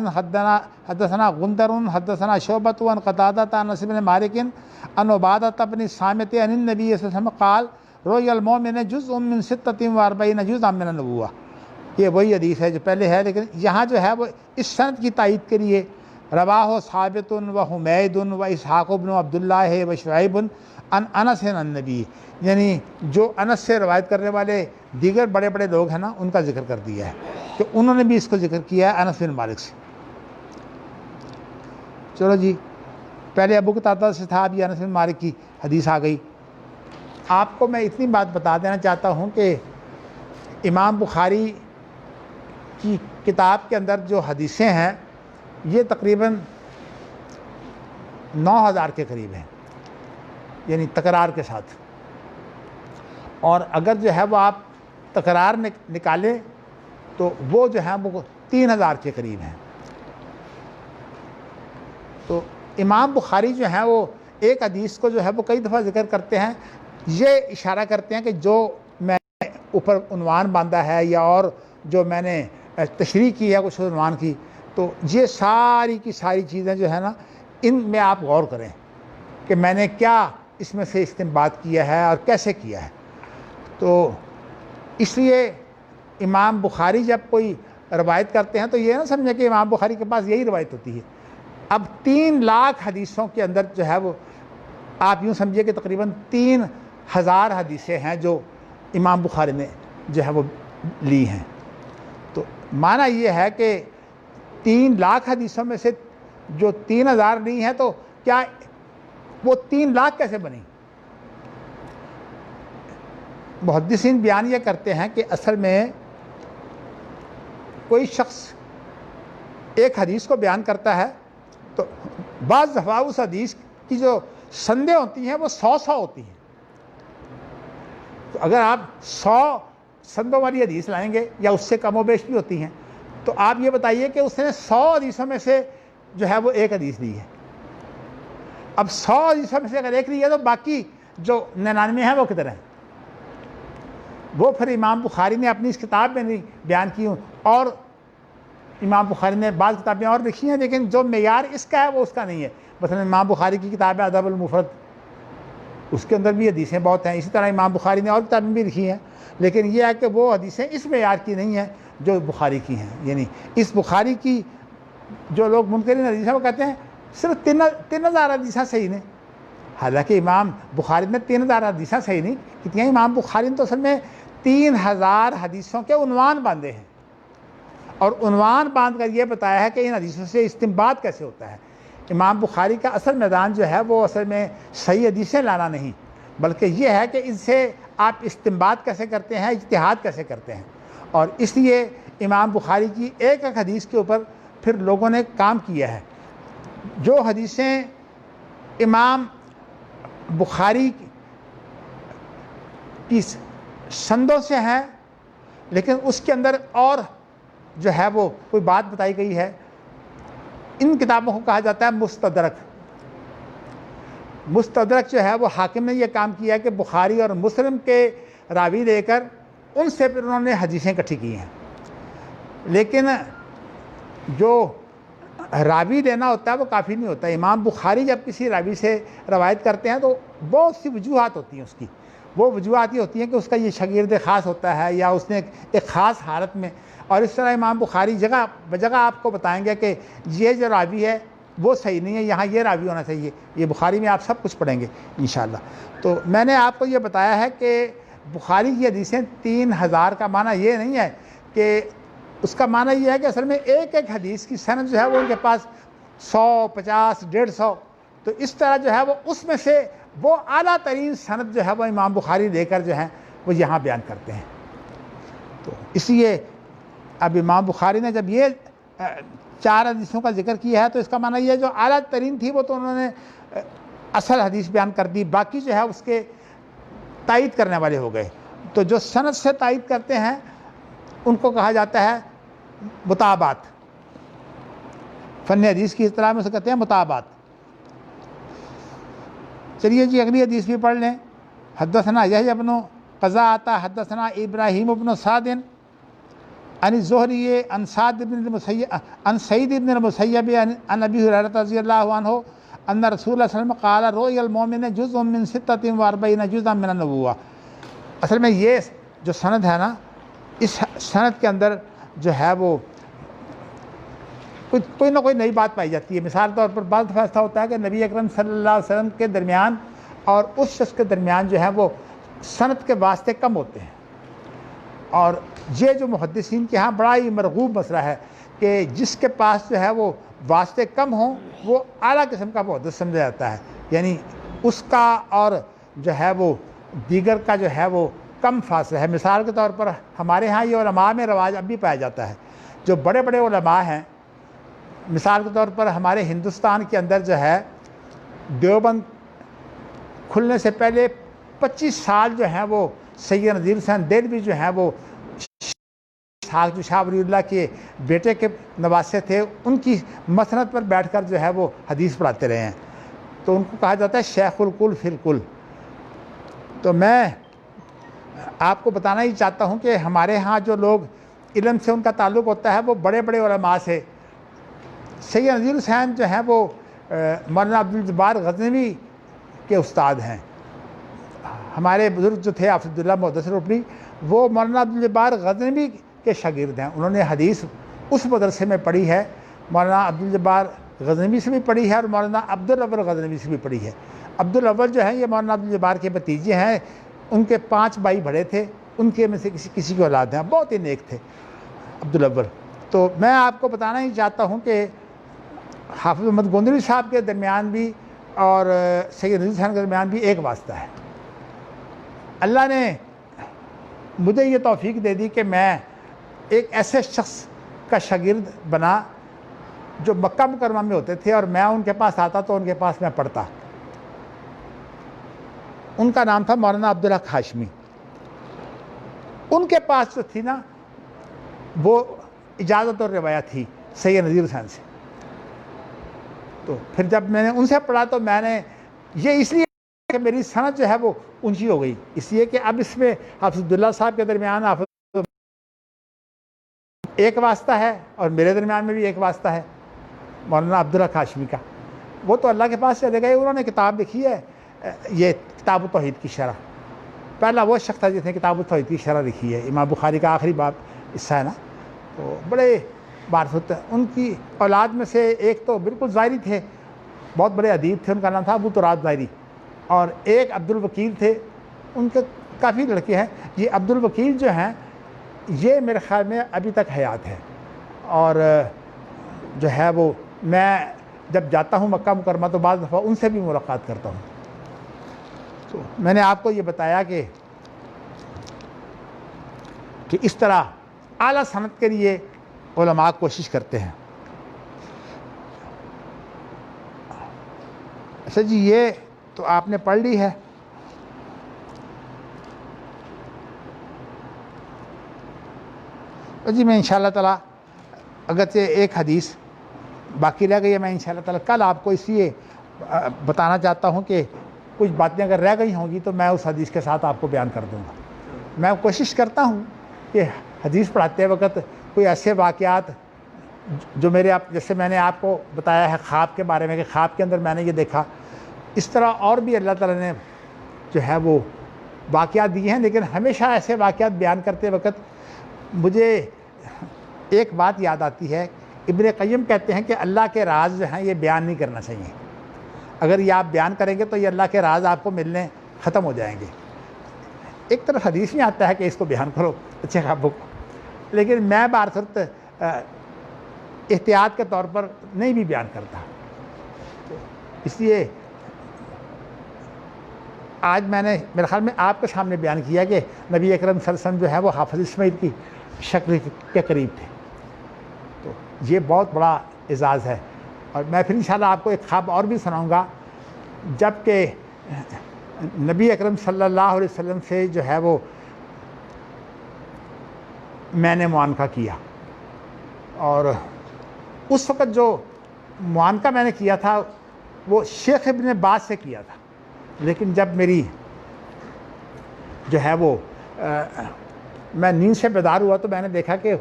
حدثنا غندر حدثنا شعبۃ عن قتادۃ عن انس بن مالک عن عبادۃ بن صامت عن النبی صلی اللہ علیہ وسلم قال رؤیا المؤمن جزء من 46 جزءا من النبوۃ۔ یہ وہی حدیث ہے جو پہلے ہے، لیکن یہاں جو ہے وہ اس سند کی تائید کے لیے رواہ ثابت و حمید و اسحاق بن عبداللہ و شعیب عن انس عن النبی، یعنی جو انس سے روایت کرنے والے دیگر بڑے بڑے لوگ ہیں نا ان کا ذکر کر دیا ہے کہ انہوں نے بھی اس کو ذکر کیا ہے انس بن مالک سے۔ چلو جی، پہلے ابو قتادہ سے تھا، اب یہ انس بن مالک کی حدیث آ گئی۔ آپ کو میں اتنی بات بتا دینا چاہتا ہوں کہ امام بخاری کی کتاب کے اندر جو حدیثیں ہیں یہ تقریباً 9000 کے قریب ہیں، یعنی تکرار کے ساتھ، اور اگر جو ہے وہ آپ تکرار نکالیں تو وہ جو ہیں وہ 3000 کے قریب ہیں۔ تو امام بخاری جو ہیں وہ ایک حدیث کو جو ہے وہ کئی دفعہ ذکر کرتے ہیں، یہ اشارہ کرتے ہیں کہ جو میں نے اوپر عنوان باندھا ہے یا اور جو میں نے تشریح کی ہے کچھ عنوان کی، تو یہ ساری کی ساری چیزیں جو ہے نا، ان میں آپ غور کریں کہ میں نے کیا اس میں سے استنباط کیا ہے اور کیسے کیا ہے۔ تو اس لیے امام بخاری جب کوئی روایت کرتے ہیں تو یہ نہ سمجھیں کہ امام بخاری کے پاس یہی روایت ہوتی ہے۔ اب 3 لاکھ حدیثوں کے اندر جو ہے وہ آپ یوں سمجھیے کہ تقریباً 3000 حدیثیں ہیں جو امام بخاری نے جو ہے وہ لی ہیں۔ تو معنی یہ ہے کہ 3 لاکھ حدیثوں میں سے جو 3000 لی ہیں، تو کیا وہ 3 لاکھ کیسے بنی؟ محدثین بیان یہ کرتے ہیں کہ اصل میں کوئی شخص ایک حدیث کو بیان کرتا ہے تو بعض دفعہ اس حدیث کی جو سندیں ہوتی ہیں وہ 100 ہوتی ہیں۔ تو اگر آپ 100 سندوں والی حدیث لائیں گے یا اس سے کم و بیش بھی ہوتی ہیں، تو آپ یہ بتائیے کہ اس نے 100 حدیثوں میں سے جو ہے وہ ایک حدیث لی ہے۔ اب 100 حدیثوں میں سے اگر ایک لی ہے تو باقی جو 99 ہیں وہ کدھر ہیں؟ وہ پھر امام بخاری نے اپنی اس کتاب میں نہیں بیان کی، اور امام بخاری نے بعض کتابیں اور لکھی ہیں، لیکن جو معیار اس کا ہے وہ اس کا نہیں ہے۔ مثلا امام بخاری کی کتاب ہے ادب المفرد، اس کے اندر بھی حدیثیں بہت ہیں۔ اسی طرح امام بخاری نے اور کتابیں بھی لکھی ہیں، لیکن یہ ہے کہ وہ حدیثیں اس معیار کی نہیں ہیں جو بخاری کی ہیں۔ یعنی اس بخاری کی جو لوگ منکرین حدیث ہیں وہ کہتے ہیں صرف 3000 حدیثیں صحیح نے، حالانکہ امام بخاری نے 3000 حدیثیں صحیح نہیں کتنی ہیں۔ امام بخاری نے تو اصل میں 3000 حدیثوں کے عنوان باندھے ہیں، اور عنوان باندھ کر یہ بتایا ہے کہ ان حدیثوں سے استنباط کیسے ہوتا ہے۔ امام بخاری کا اصل میدان جو ہے وہ اصل میں صحیح حدیثیں لانا نہیں، بلکہ یہ ہے کہ ان سے آپ استنباط کیسے کرتے ہیں، اجتہاد کیسے کرتے ہیں۔ اور اس لیے امام بخاری کی ایک ایک حدیث کے اوپر پھر لوگوں نے کام کیا ہے۔ جو حدیثیں امام بخاری کی سندوں سے ہیں لیکن اس کے اندر اور جو ہے وہ کوئی بات بتائی گئی ہے، ان کتابوں کو کہا جاتا ہے مستدرک۔ مستدرک جو ہے وہ حاکم نے یہ کام کیا ہے کہ بخاری اور مسلم کے راوی لے کر ان سے پھر انہوں نے حدیثیں اکٹھی کی ہیں، لیکن جو راوی لینا ہوتا ہے وہ کافی نہیں ہوتا۔ امام بخاری جب کسی راوی سے روایت کرتے ہیں تو بہت سی وجوہات ہوتی ہیں اس کی۔ وہ وجوہات یہ ہوتی ہیں کہ اس کا یہ شاگرد خاص ہوتا ہے یا اس نے ایک خاص حالت میں، اور اس طرح امام بخاری جگہ بجگہ آپ کو بتائیں گے کہ یہ جو راوی ہے وہ صحیح نہیں ہے، یہاں یہ راوی ہونا چاہیے۔ یہ بخاری میں آپ سب کچھ پڑھیں گے انشاءاللہ۔ تو میں نے آپ کو یہ بتایا ہے کہ بخاری کی حدیثیں 3000 کا معنی یہ نہیں ہے کہ اس کا معنی یہ ہے کہ اصل میں ایک ایک حدیث کی سند جو ہے وہ ان کے پاس 100، 50، 150، تو اس طرح جو ہے وہ اس میں سے وہ اعلیٰ ترین سند جو ہے وہ امام بخاری لے کر جو ہے وہ یہاں بیان کرتے ہیں۔ تو اس لیے اب امام بخاری نے جب یہ 4 حدیثوں کا ذکر کیا ہے تو اس کا معنی یہ ہے جو اعلیٰ ترین تھی وہ تو انہوں نے اصل حدیث بیان کر دی، باقی جو ہے اس کے تائید کرنے والے ہو گئے۔ تو جو سند سے تائید کرتے ہیں ان کو کہا جاتا ہے متابعات۔ فن حدیث کی اصطلاح میں اسے کہتے ہیں متابعات۔ چلیے جی اگلی حدیث بھی پڑھ لیں۔ حدثنا یحییٰ بن قزاعۃ حدثنا ابراہیم بن سعد عن الزہری عن سعید بن المسیب عن ابی ہریرہ رضی اللہ عنہ ان رسول اللہ صلی اللہ علیہ وسلم قال رؤیا المؤمن جزء من 46 جزءا من النبوۃ۔ اصل میں یہ جو سند ہے نا، اس سند کے اندر جو ہے وہ کوئی نہ کوئی نئی بات پائی جاتی ہے۔ مثال کے طور پر بعض دفعہ ایسا ہوتا ہے کہ نبی اکرم صلی اللہ علیہ وسلم کے درمیان اور اس شخص کے درمیان جو ہے وہ سند کے واسطے کم ہوتے ہیں، اور یہ جو محدثین کے ہاں بڑا ہی مرغوب مسئلہ ہے کہ جس کے پاس جو ہے وہ واسطے کم ہوں وہ اعلیٰ قسم کا محدث سمجھا جاتا ہے، یعنی اس کا اور جو ہے وہ دیگر کا جو ہے وہ کم فاصلہ ہے۔ مثال کے طور پر ہمارے ہاں یہ علماء میں رواج اب بھی پایا جاتا ہے، جو بڑے بڑے علماء ہیں، مثال کے طور پر ہمارے ہندوستان کے اندر جو ہے دیوبند کھلنے سے پہلے 25 سال جو ہیں وہ سید نذیر حسین دہلوی جو ہیں وہ جو شاہ ولی اللہ کے بیٹے کے نواسے تھے، ان کی مسند پر بیٹھ کر جو ہے وہ حدیث پڑھاتے رہے ہیں، تو ان کو کہا جاتا ہے شیخ الکل فی الکل۔ تو میں آپ کو بتانا ہی چاہتا ہوں کہ ہمارے ہاں جو لوگ علم سے ان کا تعلق ہوتا ہے وہ بڑے بڑے علماء سے. سید نذیر حسین جو ہیں وہ مولانا عبدالجبار غزنوی کے استاد ہیں. ہمارے بزرگ جو تھے حافظ عبداللہ مدثر اپنی، وہ مولانا عبدالجبار غزنوی کے شاگرد ہیں. انہوں نے حدیث اس مدرسے میں پڑھی ہے، مولانا عبدالجبار غزنوی سے بھی پڑھی ہے اور مولانا عبدالاول غزنوی سے بھی پڑھی ہے. عبدالاول جو ہیں یہ مولانا عبدالجبار کے بھتیجے ہیں. ان کے 5 بھائی بڑے تھے، ان کے میں سے کسی کی اولاد ہیں. بہت ہی نیک تھے عبدالاول. تو میں آپ کو بتانا ہی چاہتا ہوں کہ حافظ محمد گوندری صاحب کے درمیان بھی اور سید نذیر حسین کے درمیان بھی ایک واسطہ ہے. اللہ نے مجھے یہ توفیق دے دی کہ میں ایک ایسے شخص کا شاگرد بنا جو مکہ مکرمہ میں ہوتے تھے اور میں ان کے پاس آتا تو ان کے پاس میں پڑھتا. ان کا نام تھا مولانا عبدالحق ہاشمی. ان کے پاس جو تھی نا وہ اجازت اور روایت تھی سید نذیر حسین سے. تو پھر جب میں نے ان سے پڑھا تو میں نے یہ اس لیے کہ میری سند جو ہے وہ اونچی ہو گئی، اس لیے کہ اب اس میں حافظ عبداللہ صاحب کے درمیان ایک واسطہ ہے اور میرے درمیان میں بھی ایک واسطہ ہے مولانا عبدالحق ہاشمی کا. وہ تو اللہ کے پاس چلے گئے. انہوں نے کتاب لکھی ہے یہ کتاب التوحید کی شرح. پہلا وہ شخص تھا جس نے کتاب التوحید کی شرح لکھی ہے. امام بخاری کا آخری باب حصہ ہے نا. تو بڑے بارفت ان کی اولاد میں سے ایک تو بالکل ظاہری تھے، بہت بڑے ادیب تھے. ان کا نام تھا ابو تراب ظاہری. اور ایک عبدالوکیل تھے، ان کے کافی لڑکے ہیں. یہ عبدالوکیل جو ہیں یہ میرے خیال میں ابھی تک حیات ہے. اور جو ہے وہ میں جب جاتا ہوں مکہ مکرمہ تو بعض دفعہ ان سے بھی ملاقات کرتا ہوں. تو میں نے آپ کو یہ بتایا کہ اس طرح اعلیٰ سند کے لیے علماء کوشش کرتے ہیں. اچھا جی، یہ تو آپ نے پڑھ لی ہے. جی میں انشاءاللہ تعالیٰ اگرچہ ایک حدیث باقی رہ گئی ہے، میں انشاءاللہ تعالیٰ کل آپ کو اس لیے بتانا چاہتا ہوں کہ کچھ باتیں اگر رہ گئی ہوں گی تو میں اس حدیث کے ساتھ آپ کو بیان کر دوں گا. میں کوشش کرتا ہوں کہ حدیث پڑھاتے وقت کوئی ایسے واقعات جو میرے جیسے میں نے آپ کو بتایا ہے خواب کے بارے میں کہ خواب کے اندر میں نے یہ دیکھا، اس طرح اور بھی اللہ تعالیٰ نے جو ہے وہ واقعات دیے ہیں. لیکن ہمیشہ ایسے واقعات بیان کرتے وقت مجھے ایک بات یاد آتی ہے. ابن قیم کہتے ہیں کہ اللہ کے راز جو ہیں یہ بیان نہیں کرنا چاہیے. اگر یہ آپ بیان کریں گے تو یہ اللہ کے راز آپ کو ملنے ختم ہو جائیں گے. ایک طرف حدیث میں آتا ہے کہ اس کو بیان کرو اچھے خوابوں کو، لیکن میں بارصورت احتیاط کے طور پر نہیں بھی بیان کرتا. اس لیے آج میں نے میرے خیال میں آپ کے سامنے بیان کیا کہ نبی اکرم صلی اللہ علیہ وسلم جو ہے وہ حافظ اسماعیل کی شکل کے قریب تھے. تو یہ بہت بڑا اعزاز ہے. اور میں پھر انشاءاللہ آپ کو ایک خواب اور بھی سناؤں گا جب کہ نبی اکرم صلی اللہ علیہ وسلم سے جو ہے وہ میں نے معانقہ کیا. اور اس وقت جو معانقہ میں نے کیا تھا وہ شیخ ابن باز سے کیا تھا. لیکن جب میری جو ہے وہ میں نیند سے بیدار ہوا تو میں نے دیکھا کہ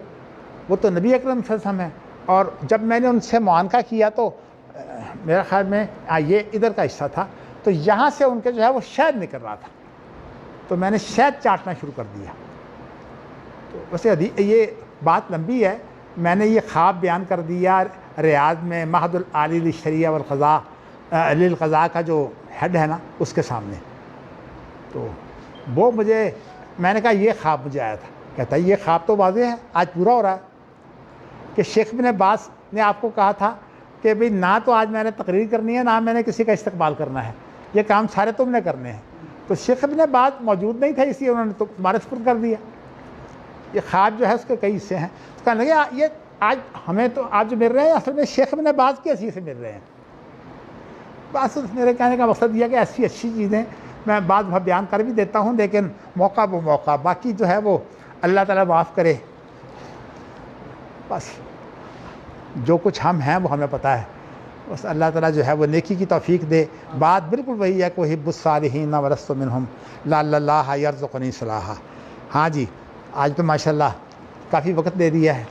وہ تو نبی اکرم صلی اللہ علیہ وسلم ہیں. اور جب میں نے ان سے معانقہ کیا تو میرے خیال میں یہ ادھر کا حصہ تھا تو یہاں سے ان کے جو ہے وہ شہد نکل رہا تھا. تو میں نے شہد چاٹنا شروع کر دیا. تو ویسے یہ بات لمبی ہے، میں نے یہ خواب بیان کر دیا ریاض میں معہد العالی للشریعہ والقضاء للقضاء کا جو ہیڈ ہے نا اس کے سامنے. تو وہ میں نے کہا یہ خواب مجھے آیا تھا. کہتا ہے یہ خواب تو واضح ہے، آج پورا ہو رہا ہے کہ شیخ ابن باز نے آپ کو کہا تھا کہ بھئی نہ تو آج میں نے تقریر کرنی ہے نہ میں نے کسی کا استقبال کرنا ہے، یہ کام سارے تم نے کرنے ہیں. تو شیخ ابن باز موجود نہیں تھا، اس لیے انہوں نے تو تمہارے سپرد کر دیا. یہ خواب جو ہے اس کے کئی حصے ہیں. تو کہنے لگے یہ آج ہمیں تو آپ جو مل رہے ہیں اصل میں شیخ ابن باز کی حیثیت سے مل رہے ہیں. بس میرے کہنے کا مقصد یہ کہ ایسی اچھی چیزیں میں بعض دفعہ بیان کر بھی دیتا ہوں، لیکن موقع بہ موقع. باقی جو ہے وہ اللہ تعالیٰ معاف کرے. بس جو کچھ ہم ہیں وہ ہمیں پتہ ہے. بس اللہ تعالیٰ جو ہے وہ نیکی کی توفیق دے. بات بالکل وہی ہے کہ احب الصالحین ولست منہم لعل اللہ یرزقنی صلاحا. ہاں جی، آج تو ماشاءاللہ کافی وقت دے دیا ہے.